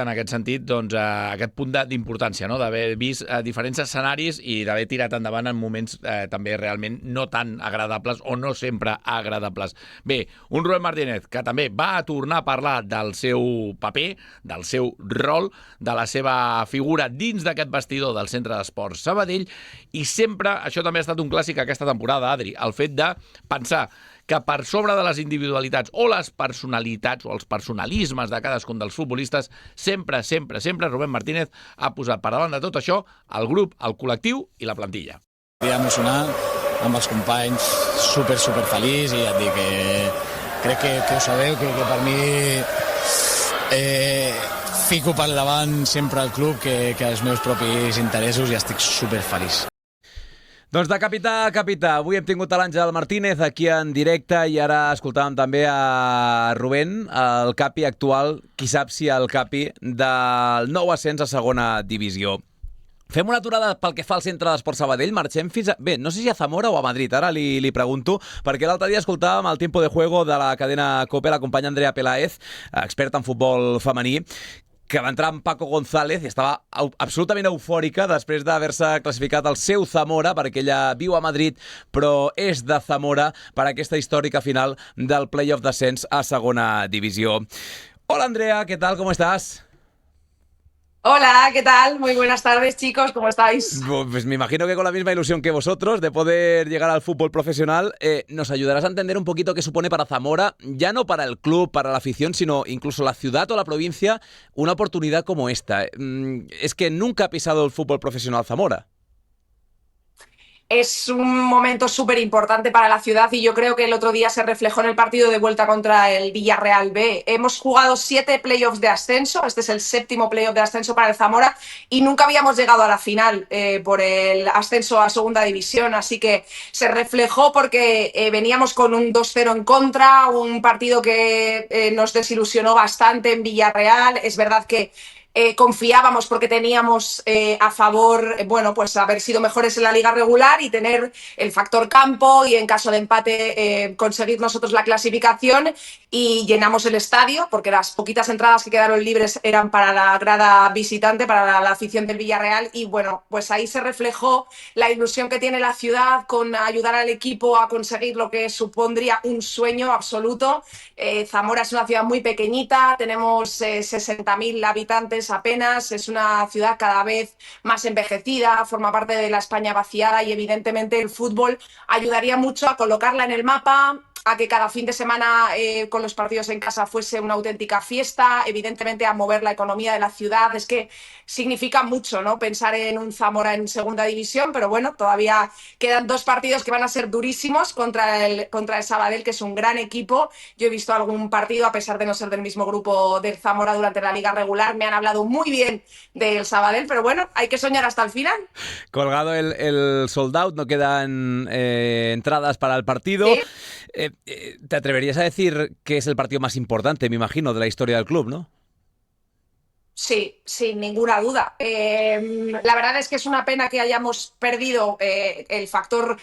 En aquest sentit, doncs, aquest punt d'importància, no? D'haver vist diferents escenaris i d'haver tirat endavant en moments també realment no tan agradables o no sempre agradables. Bé, un Rubén Martínez que també va tornar a parlar del seu paper, del seu rol, de la seva figura dins d'aquest vestidor del Centre d'Esports Sabadell, i sempre, això també ha estat un clàssic aquesta temporada, Adri, el fet de pensar que per sobre de les individualitats o les personalitats o els personalismes de cadascun dels futbolistes, sempre Rubén Martínez ha posat per davant de tot això el grup, el col·lectiu i la plantilla. Dia emocionant, amb els companys, super feliç, i ja et dic que crec que ho sabeu, que per mi fico per davant sempre el club que els meus propis interessos, i estic super feliç. Doncs de capità a capità, avui hem tingut l'Àngel Martínez aquí en directe i ara escoltàvem també a Rubén, el capi actual, qui sap si el capi del nou ascens a segona divisió. Fem una aturada pel que fa al Centre d'Esports Sabadell, marxem fins a... Bé, no sé si a Zamora o a Madrid, ara li pregunto, perquè l'altre dia escoltàvem el Tiempo de Juego de la cadena COPE, la companya Andrea Peláez, experta en futbol femení, que va entrar amb Paco González i estava absolutament eufòrica després d'haver-se classificat el seu Zamora, perquè ella viu a Madrid però és de Zamora, per aquesta històrica final del play-off d'ascens a segona divisió. Hola Andrea, ¿qué tal? ¿Cómo estás? Hola, ¿qué tal? Muy buenas tardes, chicos, ¿cómo estáis? Pues me imagino que con la misma ilusión que vosotros de poder llegar al fútbol profesional, nos ayudarás a entender un poquito qué supone para Zamora, ya no para el club, para la afición, sino incluso la ciudad o la provincia, una oportunidad como esta. Es que nunca ha pisado el fútbol profesional Zamora. Es un momento súper importante para la ciudad y yo creo que el otro día se reflejó en el partido de vuelta contra el Villarreal B. Hemos jugado 7 playoffs de ascenso, este es el 7º playoff de ascenso para el Zamora y nunca habíamos llegado a la final por el ascenso a segunda división, así que se reflejó porque veníamos con un 2-0 en contra, un partido que nos desilusionó bastante en Villarreal. Es verdad que confiábamos porque teníamos a favor, pues haber sido mejores en la liga regular y tener el factor campo y en caso de empate conseguir nosotros la clasificación, y llenamos el estadio porque las poquitas entradas que quedaron libres eran para la grada visitante, para la afición del Villarreal, y pues ahí se reflejó la ilusión que tiene la ciudad con ayudar al equipo a conseguir lo que supondría un sueño absoluto. Zamora es una ciudad muy pequeñita, tenemos 60.000 habitantes apenas, es una ciudad cada vez más envejecida, forma parte de la España vaciada y evidentemente el fútbol ayudaría mucho a colocarla en el mapa, a que cada fin de semana con los partidos en casa fuese una auténtica fiesta, evidentemente a mover la economía de la ciudad. Es que significa mucho, ¿no?, pensar en un Zamora en segunda división, pero bueno, todavía quedan 2 partidos que van a ser durísimos contra el Sabadell, que es un gran equipo. Yo he visto algún partido, a pesar de no ser del mismo grupo del Zamora durante la liga regular, me han hablado muy bien del Sabadell, pero bueno, hay que soñar hasta el final. Colgado el sold out, no quedan entradas para el partido. ¿Sí? ¿Te atreverías a decir que es el partido más importante, me imagino, de la historia del club, no? Sí, sin ninguna duda. La verdad es que es una pena que hayamos perdido el factor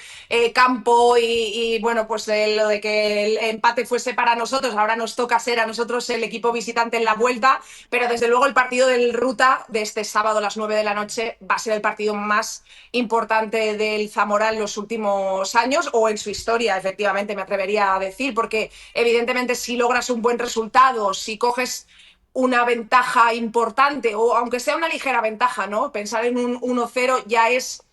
campo y bueno, pues lo de que el empate fuese para nosotros. Ahora nos toca ser a nosotros el equipo visitante en la vuelta, pero desde luego el partido del Ruta de este sábado a las 9 de la noche va a ser el partido más importante del Zamora en los últimos años o en su historia, efectivamente, me atrevería a decir, porque evidentemente si logras un buen resultado, si coges una ventaja importante, o aunque sea una ligera ventaja, ¿no?, pensar en un 1-0 ya es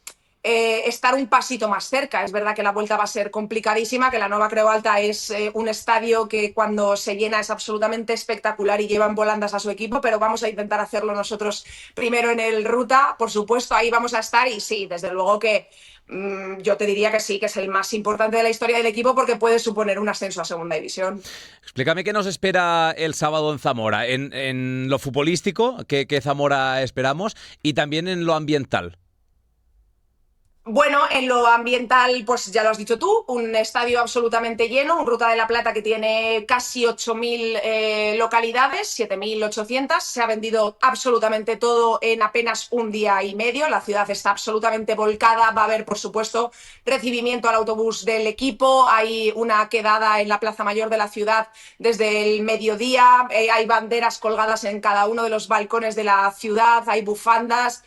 estar un pasito más cerca. Es verdad que la vuelta va a ser complicadísima, que la Nova Creu Alta es un estadio que cuando se llena es absolutamente espectacular y llevan volandas a su equipo, pero vamos a intentar hacerlo nosotros primero en el Ruta, por supuesto, ahí vamos a estar y sí, desde luego que yo te diría que sí, que es el más importante de la historia del equipo porque puede suponer un ascenso a segunda división. Explícame qué nos espera el sábado en Zamora, en lo futbolístico, ¿qué Zamora esperamos? Y también en lo ambiental. Bueno, en lo ambiental, pues ya lo has dicho tú, un estadio absolutamente lleno, un Ruta de la Plata que tiene casi 8.000 localidades, 7.800, se ha vendido absolutamente todo en apenas un día y medio, la ciudad está absolutamente volcada, va a haber, por supuesto, recibimiento al autobús del equipo, hay una quedada en la Plaza Mayor de la ciudad desde el mediodía, hay banderas colgadas en cada uno de los balcones de la ciudad, hay bufandas,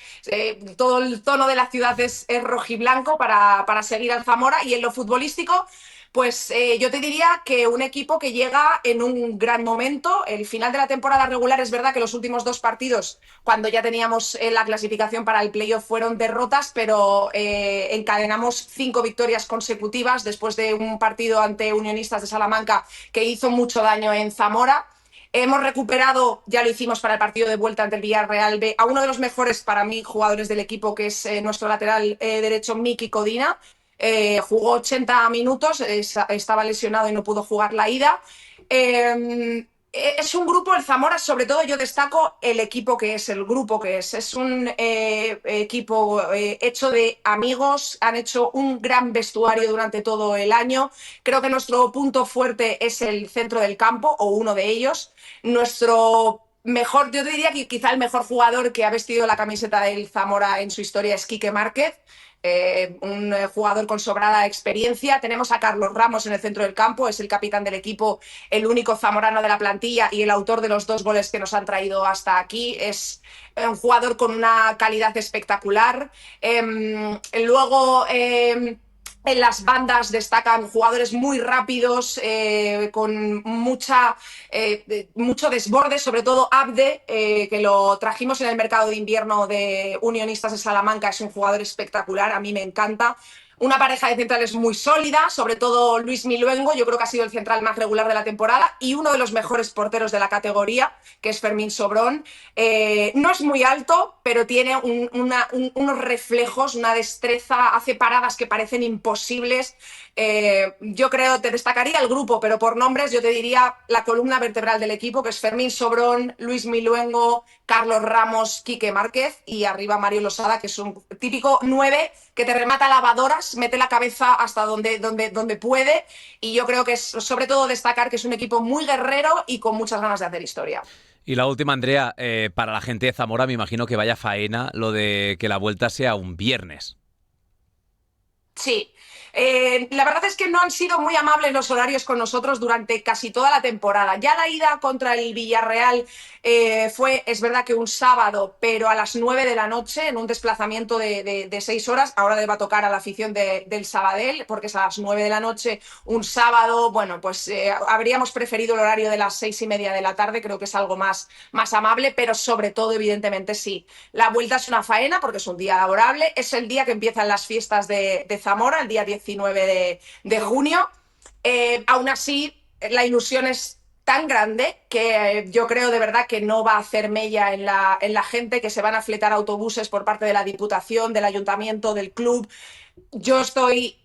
todo el tono de la ciudad es rojo y blanco para seguir al Zamora. Y en lo futbolístico, pues yo te diría que un equipo que llega en un gran momento. El final de la temporada regular, es verdad que los últimos 2 partidos, cuando ya teníamos la clasificación para el playoff, fueron derrotas, pero encadenamos 5 victorias consecutivas después de un partido ante Unionistas de Salamanca que hizo mucho daño en Zamora. Hemos recuperado, ya lo hicimos para el partido de vuelta ante el Villarreal B, a uno de los mejores para mí jugadores del equipo, que es nuestro lateral derecho, Miki Codina. Jugó 80 minutos, estaba lesionado y no pudo jugar la ida. Es un grupo, el Zamora, sobre todo yo destaco el equipo que es, el grupo que es un equipo hecho de amigos, han hecho un gran vestuario durante todo el año. Creo que nuestro punto fuerte es el centro del campo, o uno de ellos. Nuestro mejor, yo te diría que quizá el mejor jugador que ha vestido la camiseta del Zamora en su historia es Quique Márquez. Un jugador con sobrada experiencia. Tenemos a Carlos Ramos en el centro del campo, es el capitán del equipo, el único zamorano de la plantilla y el autor de los 2 goles que nos han traído hasta aquí. Es un jugador con una calidad espectacular. Luego en las bandas destacan jugadores muy rápidos, con mucho desborde, sobre todo Abde, que lo trajimos en el mercado de invierno de Unionistas de Salamanca, es un jugador espectacular, a mí me encanta. Una pareja de centrales muy sólida, sobre todo Luis Miluengo, yo creo que ha sido el central más regular de la temporada, y uno de los mejores porteros de la categoría, que es Fermín Sobrón. No es muy alto, pero tiene unos reflejos, una destreza, hace paradas que parecen imposibles. Yo creo, te destacaría el grupo, pero por nombres yo te diría la columna vertebral del equipo, que es Fermín Sobrón, Luis Miluengo, Carlos Ramos, Quique Márquez, y arriba Mario Losada, que es un típico 9 que te remata lavadoras, mete la cabeza hasta donde puede, y yo creo que es sobre todo destacar que es un equipo muy guerrero y con muchas ganas de hacer historia. Y la última, Andrea, para la gente de Zamora me imagino que vaya faena lo de que la vuelta sea un viernes. Sí. La verdad es que no han sido muy amables los horarios con nosotros durante casi toda la temporada. Ya la ida contra el Villarreal fue, es verdad que un sábado, pero a las 9 de la noche, en un desplazamiento de 6 horas. Ahora le va a tocar a la afición del Sabadell, porque es a las 9 de la noche, un sábado. Bueno, pues habríamos preferido el horario de las 6:30 de la tarde, creo que es algo más amable, pero sobre todo, evidentemente, sí. La vuelta es una faena porque es un día laborable, es el día que empiezan las fiestas de Zamora, el día 19 de junio. Aún así, la ilusión es tan grande que yo creo de verdad que no va a hacer mella en la gente, que se van a fletar autobuses por parte de la Diputación, del Ayuntamiento, del club. Yo estoy,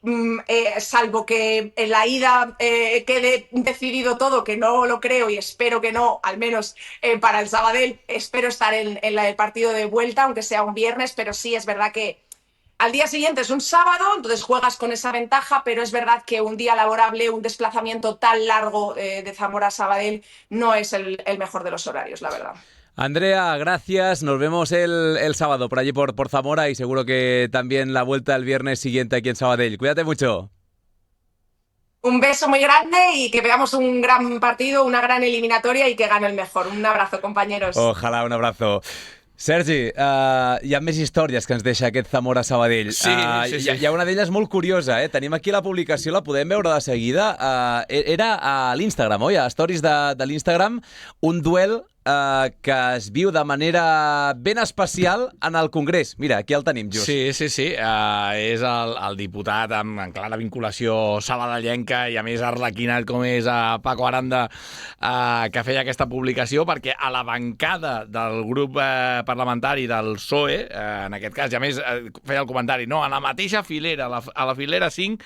salvo que en la ida quede decidido todo, que no lo creo y espero que no, al menos para el Sabadell, espero estar en el partido de vuelta, aunque sea un viernes, pero sí es verdad que al día siguiente es un sábado, entonces juegas con esa ventaja, pero es verdad que un día laborable, un desplazamiento tan largo de Zamora a Sabadell no es el mejor de los horarios, la verdad. Andrea, gracias. Nos vemos el sábado por allí por Zamora y seguro que también la vuelta el viernes siguiente aquí en Sabadell. Cuídate mucho. Un beso muy grande y que veamos un gran partido, una gran eliminatoria y que gane el mejor. Un abrazo, compañeros. Ojalà, un abrazo. Sergi, hi ha més històries que ens deixa aquest Zamora-Sabadell. Sí. Hi ha una d'elles molt curiosa, eh? Tenim aquí la publicació, la podem veure de seguida. Era a l'Instagram, oi? A stories de l'Instagram, un duel que es viu de manera ben especial en el Congrés. Mira, aquí el tenim just. Sí. És el diputat amb clara vinculació sabadellenca i a més arlequinat com és Paco Aranda que feia aquesta publicació, perquè a la bancada del grup parlamentari del PSOE, en aquest cas, i a més feia el comentari, no, a la mateixa filera, a la filera 5,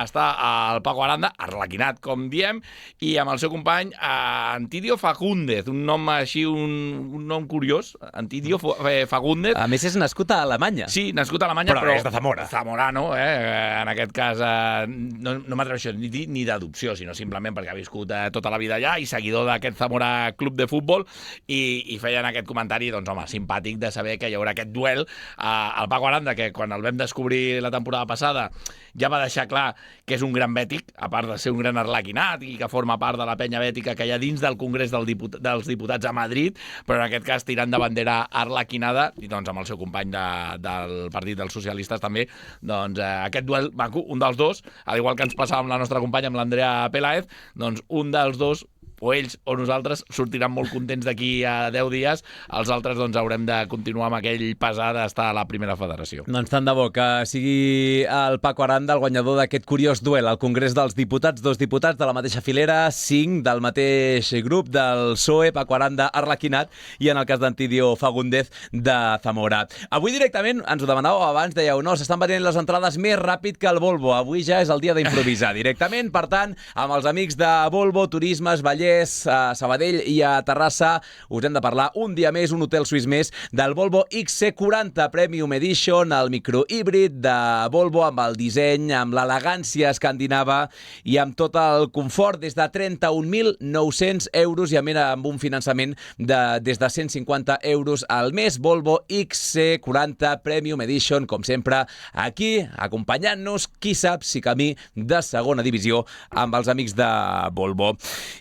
està el Paco Aranda, arlequinat, com diem, i amb el seu company Antidio Fagúndez, un nom així, un nom curiós, Antidio Fagúndez. A més, és nascut a Alemanya. Sí, nascut a Alemanya, però és de Zamora. Zamorano, en aquest cas, no m'atreveixo a dir ni d'adopció, sinó simplement perquè ha viscut tota la vida allà i seguidor d'aquest Zamora Club de Futbol, i feien aquest comentari, doncs, home, simpàtic de saber que hi haurà aquest duel. El Paco Aranda, que quan el vam descobrir la temporada passada, ja va deixar clar que és un gran bètic, a part de ser un gran arlequinat i que forma part de la penya bètica que hi ha dins del Congrés dels Diputats a Madrid, però en aquest cas tirant de bandera arlequinada, i doncs amb el seu company del Partit dels Socialistes també, doncs aquest duel maco, un dels dos, al igual que ens passava amb la nostra companya, amb l'Andrea Peláez, doncs un dels dos, o ells o nosaltres, sortiran molt contents d'aquí a 10 dies, els altres doncs haurem de continuar amb aquell pesar d'estar a la primera federació. Doncs tant de bo que sigui el Paco Aranda el guanyador d'aquest curiós duel al Congrés dels Diputats, dos diputats de la mateixa filera, 5 del mateix grup del PSOE, Paco Aranda arlequinat, i en el cas d'Antidio Fagúndez de Zamora. Avui directament, ens ho demanàveu abans, dèieu, no, s'estan venent les entrades més ràpid que el Volvo, avui ja és el dia d'improvisar directament, per tant, amb els amics de Volvo, Turismes, Vallès, a Sabadell i a Terrassa, us hem de parlar un dia més, un hotel suís més, del Volvo XC40 Premium Edition, el microhíbrid de Volvo, amb el disseny, amb l'elegància escandinava i amb tot el confort, des de 31.900 euros i amb un finançament des de 150 euros al mes. Volvo XC40 Premium Edition, com sempre, aquí, acompanyant-nos, qui sap si camí de segona divisió amb els amics de Volvo.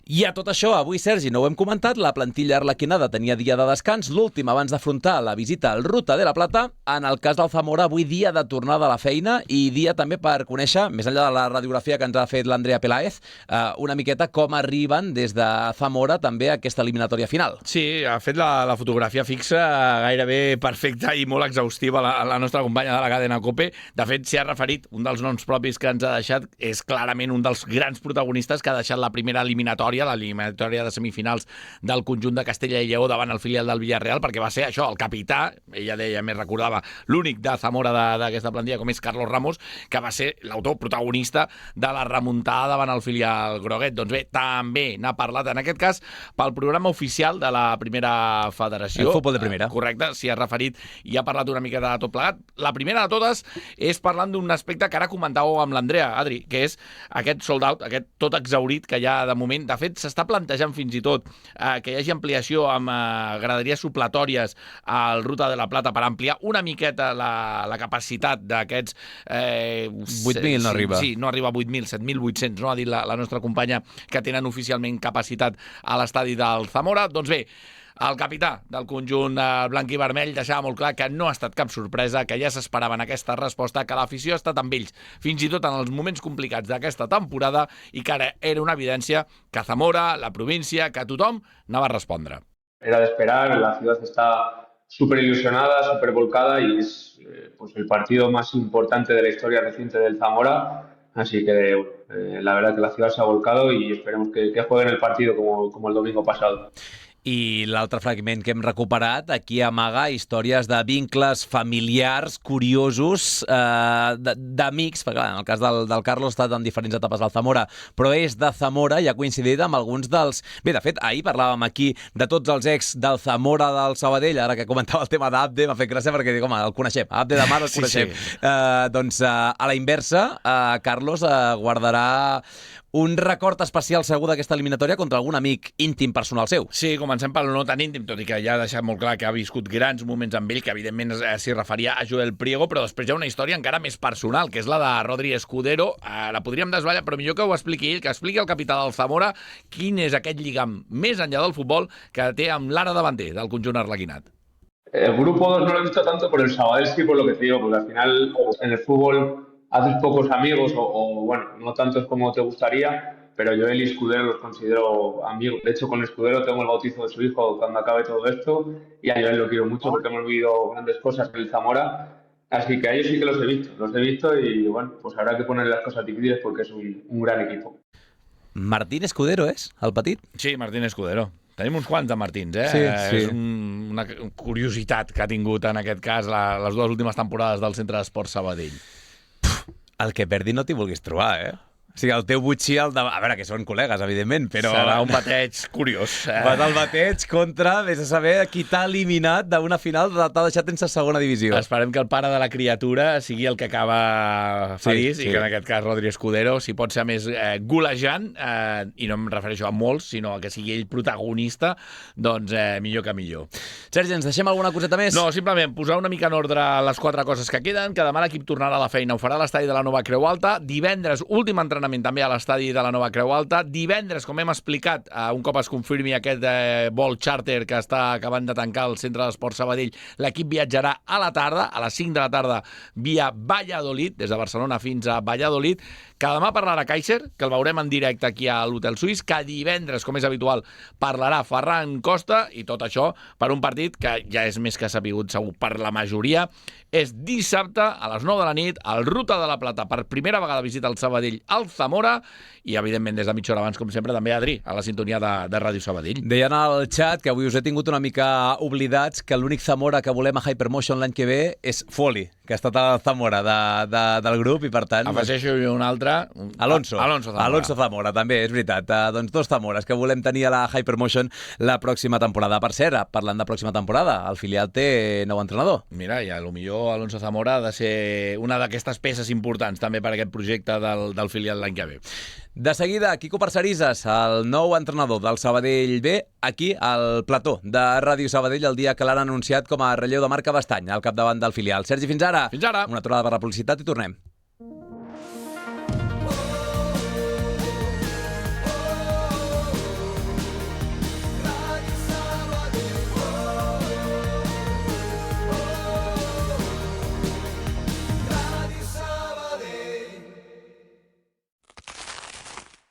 I a tot això, avui, Sergi, no ho hem comentat, la plantilla arlequinada tenia dia de descans, l'últim abans d'afrontar la visita al Ruta de la Plata. En el cas del Zamora, avui dia de tornada a la feina i dia també per conèixer, més enllà de la radiografia que ens ha fet l'Andrea Peláez, una miqueta com arriben des de Zamora també a aquesta eliminatòria final. Sí, ha fet la fotografia fixa gairebé perfecta i molt exhaustiva la nostra companya de la cadena COPE. De fet, s'hi ha referit, un dels noms propis que ens ha deixat és clarament un dels grans protagonistes que ha deixat la primera eliminatòria, l'eliminatòria de semifinals del conjunt de Castella i Lleó davant el filial del Villarreal, perquè va ser això, el capità, ella deia, més recordava, l'únic de Zamora d'aquesta plantilla, com és Carlos Ramos, que va ser l'autor protagonista de la remuntada davant el filial groguet. Doncs bé, també n'ha parlat, en aquest cas, pel programa oficial de la primera federació. El futbol de primera. Correcte, s'hi ha referit i ha parlat una mica de tot plegat. La primera de totes és parlant d'un aspecte que ara comentàveu amb l'Andrea, Adri, que és aquest sold out, aquest tot exhaurit que hi ha de moment. De fet, s'està plantejant fins i tot que hi hagi ampliació amb graderies supletòries al Ruta de la Plata per ampliar una miqueta la capacitat d'aquests... 8.000 no arriba. Sí, no arriba a 8.000, 7.800, no? Ha dit la nostra companya, que tenen oficialment capacitat a l'estadi del Zamora. Doncs bé, el capità del conjunt blanc i vermell deixava molt clar que no ha estat cap sorpresa, que ja s'esperaven aquesta resposta, que l'afició ha estat amb ells, fins i tot en els moments complicats d'aquesta temporada, i que ara era una evidència que Zamora, la província, que tothom anava a respondre. Era de esperar, la ciudad está súper ilusionada, súper volcada y es pues el partido más importante de la historia reciente del Zamora. Así que la verdad que la ciudad se ha volcado y esperemos que jueguen el partido como el domingo pasado. I l'altre fragment que hem recuperat aquí amaga històries de vincles familiars curiosos d'amics, perquè clar, en el cas del Carlos ha estat en diferents etapes del Zamora, però és de Zamora i ha coincidit amb alguns dels... Bé, de fet, ahir parlàvem aquí de tots els ex del Zamora del Sabadell, ara que comentava el tema d'Abde, m'ha fet gràcia perquè dic, home, el coneixem, Abde de Mar el coneixem. Sí. Doncs a la inversa, Carlos guardarà un record especial segur d'aquesta eliminatòria contra algun amic íntim personal seu. Sí, comencem pel no tan íntim, tot i que ja ha deixat molt clar que ha viscut grans moments amb ell, que evidentment s'hi referia a Joel Priego, però després hi ha una història encara més personal, que és la de Rodri Escudero. La podríem desvetllar, però millor que ho expliqui ell, que expliqui el capità del Zamora quin és aquest lligam més enllà del futbol que té amb l'ara davanter del conjunt arlequinat. El grupo 2 no lo he visto tanto, pero el Sabadell sí, por lo que te digo, porque al final en el fútbol haces pocos amigos o bueno, no tantos como te gustaría, pero yo y Escudero los considero amigos. De hecho, con Escudero tengo el bautizo de su hijo cuando acabe todo esto y a Joel lo quiero mucho porque hemos vivido grandes cosas en el Zamora. Así que a ellos sí que los he visto y bueno, pues habrá que poner las cosas difíciles porque es un gran equipo. Martín Escudero és, el petit? Sí, Martín Escudero. Tenim uns quants de Martins, Sí. És una curiositat que ha tingut en aquest cas les dues últimes temporades del Centre d'Esports Sabadell. El que perdi no t'hi vulguis trobar, eh? O sigui, el teu butxí, a veure, que són col·legues, evidentment, però... Serà un bateig curiós. Vas al bateig contra, vés a saber qui t'ha eliminat d'una final, t'ha deixat sense segona divisió. Esperem que el pare de la criatura sigui el que acaba feliç, i que en aquest cas Rodri Escudero, si pot ser més golejant, i no em refereixo a molts, sinó a que sigui ell protagonista, doncs millor que millor. Sergi, ens deixem alguna coseta més? No, simplement posar una mica en ordre les 4 coses que queden, que demà l'equip tornarà a la feina, ho farà a l'estadi de la Nova Creu Alta, divendres, últim entrenament també a l'estadi de la Nova Creu Alta. Divendres, com hem explicat, un cop es confirmi aquest vol charter que està acabant de tancar el Centre d'Esports Sabadell, l'equip viatjarà a la tarda, a les 5 de la tarda, via Valladolid, des de Barcelona fins a Valladolid, que demà parlarà Kaiser, que el veurem en directe aquí a l'Hotel Suís, que divendres, com és habitual, parlarà Ferran Costa, i tot això per un partit que ja és més que sapigut segur per la majoria. És dissabte a les 9 de la nit, al Ruta de la Plata, per primera vegada visita el Sabadell al Zamora, i evidentment des de mitja hora abans, com sempre, també Adri, a la sintonia de Ràdio Sabadell. Deien al xat que avui us he tingut una mica oblidats que l'únic Zamora que volem a Hypermotion l'any que ve és Foli, que ha estat al Zamora del grup i per tant... Afegeixo un altre... Alonso Zamora, també, és veritat. Doncs 2 Zamores que volem tenir a la Hypermotion la pròxima temporada. Per cert, parlant de pròxima temporada, el filial té nou entrenador. Mira, i potser Alonso Zamora ha de ser una d'aquestes peces importants també per aquest projecte del filial l'any que ve. De seguida, Quico Parcerisas, el nou entrenador del Sabadell B, aquí al plató de Ràdio Sabadell el dia que l'han anunciat com a relleu de Marc Bastany al capdavant del filial. Sergi, fins ara. Fins ara. Una aturada per la publicitat i tornem.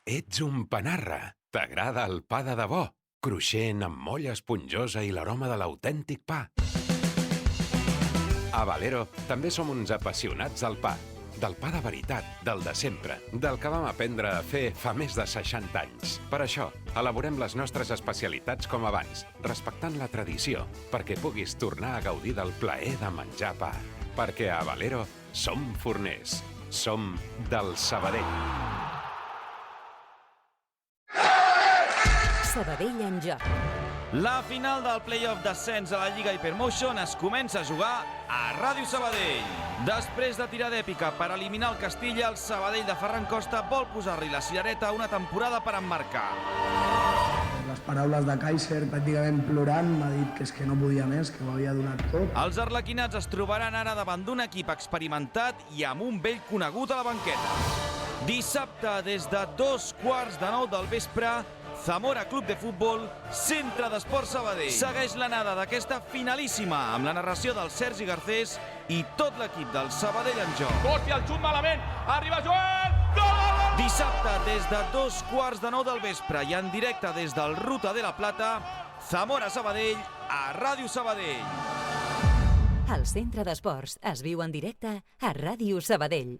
Ets un panarra. T'agrada el pa de debò, cruixent amb molla esponjosa i l'aroma de l'autèntic pa. A Valero també som uns apassionats del pa de veritat, del de sempre, del que vam aprendre a fer fa més de 60 anys. Per això, elaborem les nostres especialitats com abans, respectant la tradició, perquè puguis tornar a gaudir del plaer de menjar pa. Perquè a Valero som forners, som del Sabadell. Sabadell en joc. La final del play-off d'ascens a la Lliga Hypermotion es comença a jugar a Ràdio Sabadell. Després de tirar d'èpica per eliminar el Castilla, el Sabadell de Ferran Costa vol posar-li la cirereta a una temporada per emmarcar. Les paraules de Kaiser, pràcticament plorant, m'ha dit que és que no podia més, que ho havia donat tot. Els arlequinats es trobaran ara davant d'un equip experimentat i amb un vell conegut a la banqueta. Dissabte, des de 8:45 del vespre, Zamora Club de Futbol, Centre d'Esports Sabadell. Segueix l'anada d'aquesta finalíssima amb la narració del Sergi Garcés i tot l'equip del Sabadell en joc. Hòstia, el xut malament, arriba Joel! Gol! Dissabte, des de 8:45 del vespre i en directe des del Ruta de la Plata, Zamora Sabadell a Ràdio Sabadell. El Centre d'Esports es viu en directe a Ràdio Sabadell.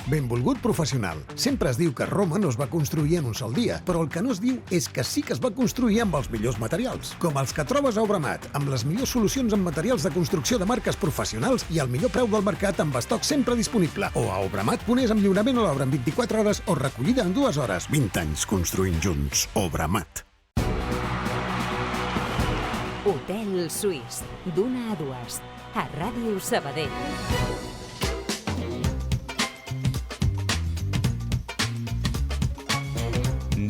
Benvolgut professional. Sempre es diu que Roma no es va construir en un sol dia, però el que no es diu és que sí que es va construir amb els millors materials, com els que trobes a Obramat, amb les millors solucions en materials de construcció de marques professionals i el millor preu del mercat amb estoc sempre disponible. O a Obramat.es amb lliurament a l'obra en 24 hores o recollida en 2 hores. 20 anys construint junts. Obramat. Hotel Suís, d'una a dues, a Ràdio Sabadell.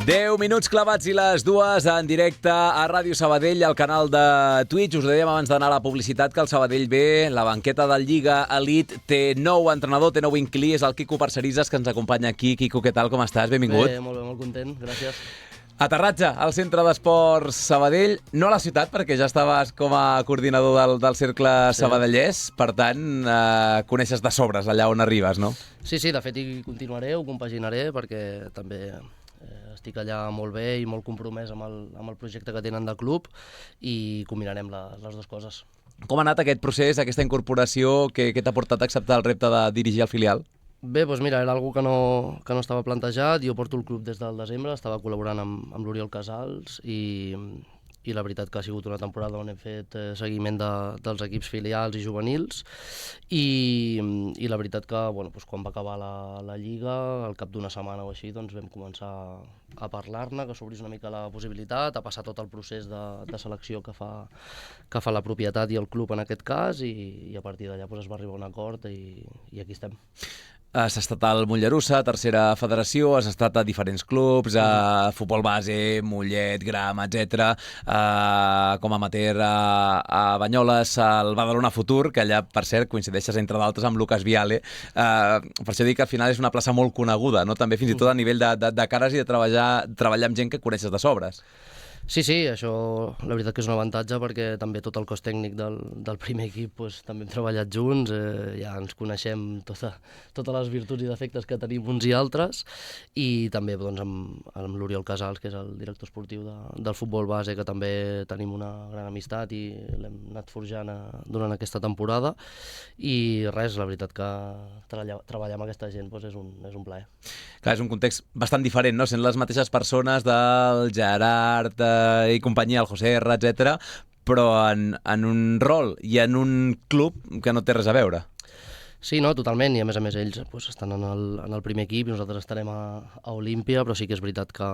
10 minuts clavats i les 2 en directe a Ràdio Sabadell, al canal de Twitch. Us dèiem abans d'anar a la publicitat que el Sabadell B, la banqueta del Lliga Elite, té nou entrenador, té nou inquilí, és el Quico Parcerisas, que ens acompanya aquí. Quico, què tal, com estàs? Benvingut. Bé, molt content, gràcies. Aterratge al Centre d'Esports Sabadell, no a la ciutat, perquè ja estaves com a coordinador del cercle sabadellès, per tant, coneixes de sobres allà on arribes, no? Sí, de fet hi continuaré, ho compaginaré, perquè també estic allà molt bé i molt compromès amb el projecte que tenen de club i combinarem les dues coses. Com ha anat aquest procés, aquesta incorporació, que t'ha portat a acceptar el repte de dirigir el filial? Bé, doncs mira, era una cosa que no estava plantejat. Jo porto el club des del desembre, estava col·laborant amb l'Oriol Casals i la veritat que ha sigut una temporada on hem fet seguiment dels equips filials i juvenils i la veritat que quan va acabar la Lliga, al cap d'una setmana o així, doncs vam començar a parlar-ne, que s'obrís una mica la possibilitat, a passar tot el procés de selecció que fa la propietat i el club en aquest cas i a partir d'allà es va arribar a un acord i aquí estem. Has estat al Mollerussa, tercera federació, has estat a diferents clubs, a futbol base, Mollet, Gram, etc. Com a amateur a Banyoles, al Badalona Futur, que allà, per cert, coincideixes entre d'altres amb Lucas Viale. Per això dic que al final és una plaça molt coneguda, no? També fins i tot a nivell de cares i de treballar amb gent que coneixes de sobres. Sí, això la veritat que és un avantatge perquè també tot el cos tècnic del primer equip també hem treballat junts, ja ens coneixem totes les virtuts i defectes que tenim uns i altres i també amb l'Oriol Casals, que és el director esportiu del futbol base, que també tenim una gran amistat i l'hem anat forjant durant aquesta temporada i res, la veritat que treballar amb aquesta gent és un plaer. Clar, és un context bastant diferent, no? Sent les mateixes persones del Gerard i companyia, el José R, etc., però en un rol i en un club que no té res a veure. Sí, no, totalment, i a més ells estan en el primer equip i nosaltres estarem a Olímpia, però sí que és veritat que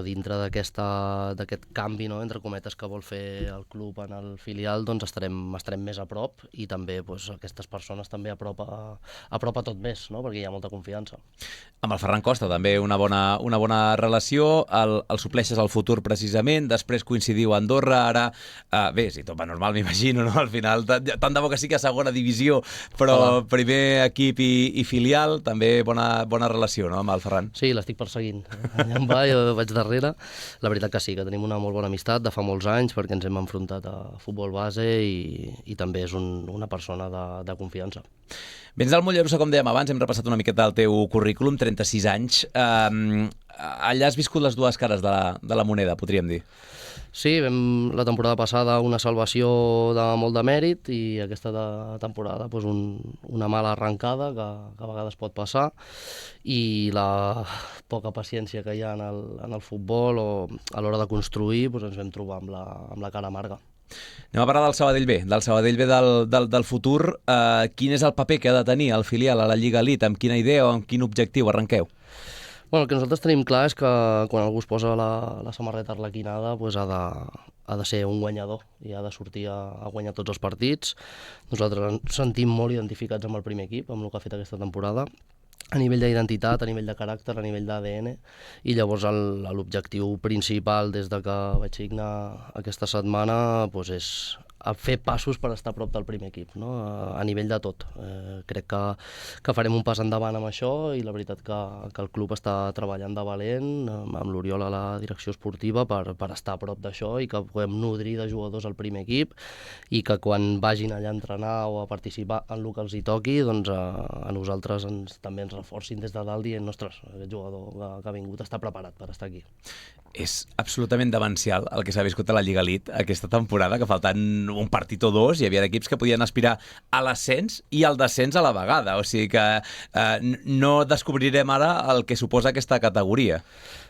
dintre d'aquest canvi, entre cometes, que vol fer el club en el filial, doncs estarem més a prop i també aquestes persones també apropa tot més, no? Perquè hi ha molta confiança. Amb el Ferran Costa també una bona relació, el supleixes al Futur precisament, després coincidiu a Andorra, ara, bé, si tot va normal m'imagino, no? Al final, tant de bo que sí que a segona divisió, però primer equip i filial, també bona relació, no, amb el Ferran? Sí, l'estic perseguint. Allà em va, jo vaig darrere. La veritat que sí, que tenim una molt bona amistat de fa molts anys perquè ens hem enfrontat a futbol base i també és una persona de confiança. Vens del Mollerussa, com dèiem abans, hem repassat una miqueta el teu currículum, 36 anys. Allà has viscut les dues cares de la moneda, podríem dir. Sí, vam la temporada passada una salvació de molt de mèrit i aquesta temporada una mala arrencada que a vegades pot passar i la poca paciència que hi ha en el futbol o a l'hora de construir ens vam trobar amb la cara amarga. Anem a parlar del Sabadell B, del futur. Quin és el paper que ha de tenir el filial a la Lliga Elite? Amb quina idea o amb quin objectiu arrenqueu? El que nosaltres tenim clar és que quan algú es posa la samarreta arlequinada ha de ser un guanyador i ha de sortir a guanyar tots els partits. Nosaltres ens sentim molt identificats amb el primer equip, amb el que ha fet aquesta temporada, a nivell d'identitat, a nivell de caràcter, a nivell d'ADN, i llavors l'objectiu principal des de que vaig signar aquesta setmana és a fer passos per estar a prop del primer equip, no? A nivell de tot. Crec que farem un pas endavant amb això i la veritat que el club està treballant de valent amb l'Oriol a la direcció esportiva per estar a prop d'això i que puguem nodrir de jugadors al primer equip i que quan vagin allà a entrenar o a participar en el que els hi toqui, doncs a nosaltres també ens reforcin des de dalt dient, ostres, aquest jugador que ha vingut està preparat per estar aquí. És absolutament demencial el que s'ha viscut a la Lliga Elite aquesta temporada, que faltant un partit o dos hi havia equips que podien aspirar a l'ascens i al descens a la vegada. O sigui que no descobrirem ara el que suposa aquesta categoria.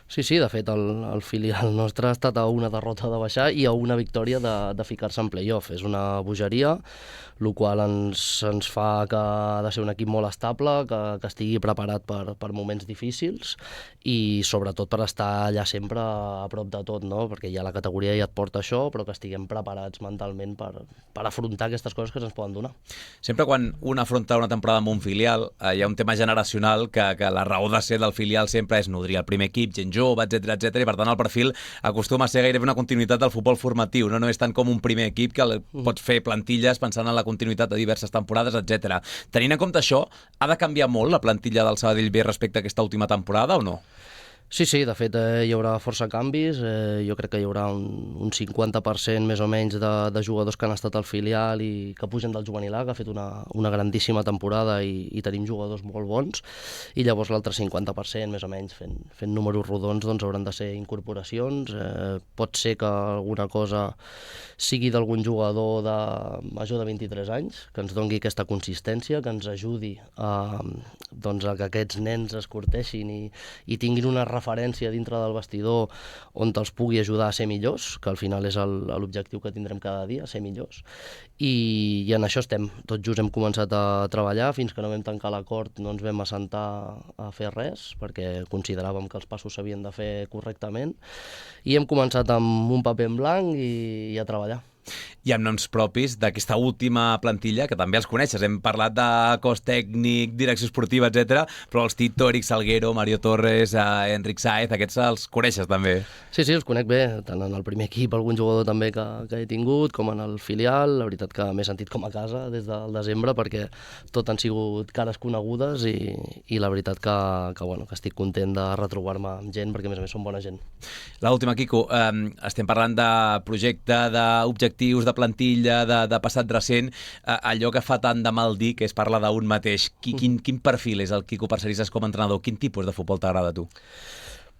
Sí, de fet, el filial nostre ha estat a una derrota de baixar i a una victòria de ficar-se en play-off. És una bogeria, el qual ens fa que ha de ser un equip molt estable, que estigui preparat per moments difícils i sobretot per estar allà sempre a prop de tot, no? Perquè ja la categoria ja et porta això, però que estiguem preparats mentalment per afrontar aquestes coses que ens poden donar. Sempre quan un afronta una temporada amb un filial, hi ha un tema generacional que la raó de ser del filial sempre és nodrir el primer equip, gent jove, etc. I per tant el perfil acostuma a ser gairebé una continuïtat del futbol formatiu, no és tant com un primer equip que pots fer plantilles pensant en la continuïtat de diverses temporades, etc. Tenint en compte això, ha de canviar molt la plantilla del Sabadell B respecte a aquesta última temporada o no? Sí, de fet hi haurà força canvis, jo crec que hi haurà un 50% més o menys de jugadors que han estat al filial i que pugen del juvenil A, que ha fet una grandíssima temporada i tenim jugadors molt bons, i llavors l'altre 50% més o menys fent números rodons doncs hauran de ser incorporacions. Pot ser que alguna cosa sigui d'algun jugador de major de 23 anys, que ens doni aquesta consistència, que ens ajudi a que aquests nens es corteixin i tinguin una referència dintre del vestidor on els pugui ajudar a ser millors, que al final és l'objectiu que tindrem cada dia, ser millors. I en això estem. Tot just hem començat a treballar, fins que no vam tancar l'acord no ens vam assentar a fer res, perquè consideràvem que els passos s'havien de fer correctament, i hem començat amb un paper en blanc i a treballar. I amb noms propis d'aquesta última plantilla, que també els coneixes. Hem parlat de cos tècnic, direcció esportiva, etc. Però els Tito, Eric Salguero, Mario Torres, Enric Saez, aquests els coneixes també? Sí, els conec bé, tant en el primer equip, algun jugador també que he tingut, com en el filial. La veritat que m'he sentit com a casa des del desembre, perquè tot han sigut cares conegudes i la veritat que estic content de retrobar-me amb gent, perquè a més són bona gent. L'última, Quico, estem parlant de projecte, d'objectius, de plantilla, de passat recent, allò que fa tant de mal dir, que es parla d'un mateix. Quin perfil és el Quico Parcerisas com a entrenador? Quin tipus de futbol t'agrada a tu?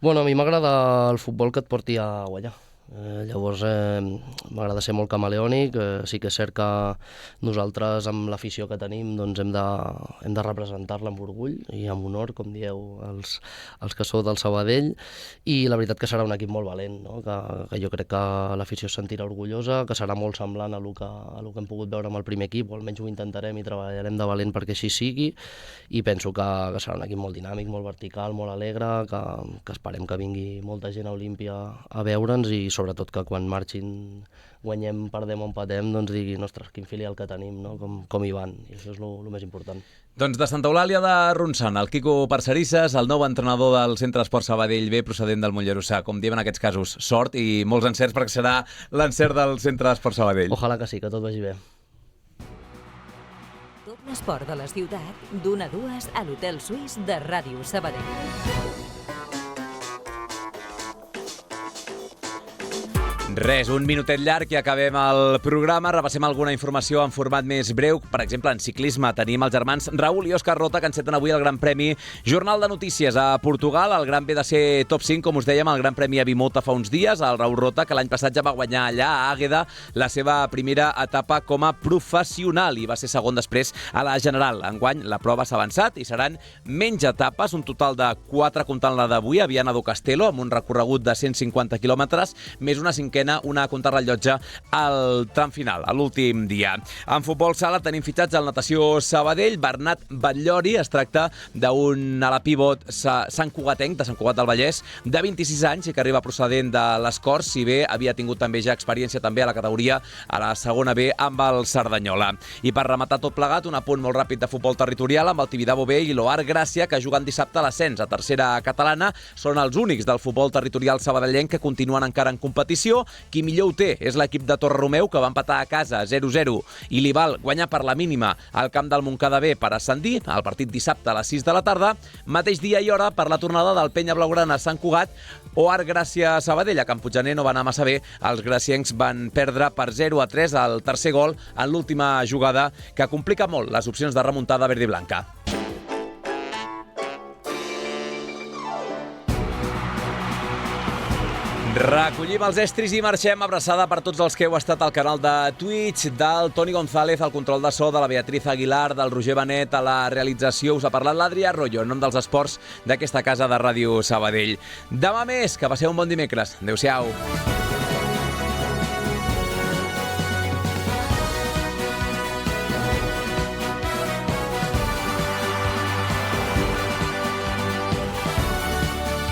Bueno, a mi m'agrada el futbol que et porti a guanyar. Llavors m'agrada ser molt camaleònic. Sí que és cert que nosaltres amb l'afició que tenim doncs hem de representar-la amb orgull i amb honor, com dieu els que sou del Sabadell, i la veritat que serà un equip molt valent, no? Que jo crec que l'afició es sentirà orgullosa, que serà molt semblant a lo que hem pogut veure amb el primer equip, o almenys ho intentarem i treballarem de valent perquè així sigui, i penso que serà un equip molt dinàmic, molt vertical, molt alegre, que esperem que vingui molta gent a Olímpia a veure'ns i sobretot que quan marxin, guanyem, perdem o empatem, doncs diguin, ostres, quin filial que tenim, no? Com hi van, i això és el més important. Doncs de Santa Eulàlia de Ronçana, el Quico Parcerisas, el nou entrenador del Centre Esport Sabadell B, procedent del Mollerussà. Com diem en aquests casos, sort i molts encerts, perquè serà l'encert del Centre Esport Sabadell. Ojalà que sí, que tot vagi bé. Tot l'esport de la ciutat, d'1 a 2 a l'Hotel Suís de Ràdio Sabadell. Res, un minutet llarg i acabem el programa. Repassem alguna informació en format més breu. Per exemple, en ciclisme tenim els germans Raül i Òscar Rota, que enceten avui el Gran Premi Jornal de Notícies a Portugal. El Gran ve de ser top 5, com us dèiem, el Gran Premi a Bimota fa uns dies. El Raül Rota, que l'any passat ja va guanyar allà a Àgueda la seva primera etapa com a professional i va ser segon després a la general. Enguany la prova s'ha avançat i seran menys etapes, un total de 4 comptant la d'avui a Viana do Castelo, amb un recorregut de 150 quilòmetres, més una cinquena, una contrarrellotge al tram final, a l'últim dia. En futbol sala tenim fitxats al Natació Sabadell. Bernat Batllori, es tracta d'un ala pivot santcugatenc, de Sant Cugat del Vallès, de 26 anys i que arriba procedent de les Corts, si bé havia tingut també ja experiència també a la categoria a la segona B amb el Cerdanyola. I per rematar tot plegat, un apunt molt ràpid de futbol territorial amb el Tibidabo B i l'Oar Gràcia, que juguen dissabte a l'ascens a tercera catalana. Són els únics del futbol territorial sabadellenc que continuen encara en competició. Qui millor ho té és l'equip de Torreromeu, que va empatar a casa 0-0 i li val guanyar per la mínima al camp del Montcada B per ascendir. El partit dissabte a les 6 de la tarda. Mateix dia i hora per la tornada del Penya Blaugrana a Sant Cugat o Art Gràcia Sabadell. A Can Puiggener no va anar massa bé. Els graciencs van perdre per 0-3 al tercer gol en l'última jugada, que complica molt les opcions de remuntada verd i blanca. Recollim els estris i marxem. Abraçada per tots els que heu estat al canal de Twitch, del Toni González, al control de so, de la Beatriz Aguilar, del Roger Benet, a la realització. Us ha parlat l'Adrià Arroyo, en nom dels esports d'aquesta casa de Ràdio Sabadell. Demà més, que passeu un bon dimecres. Adéu-siau.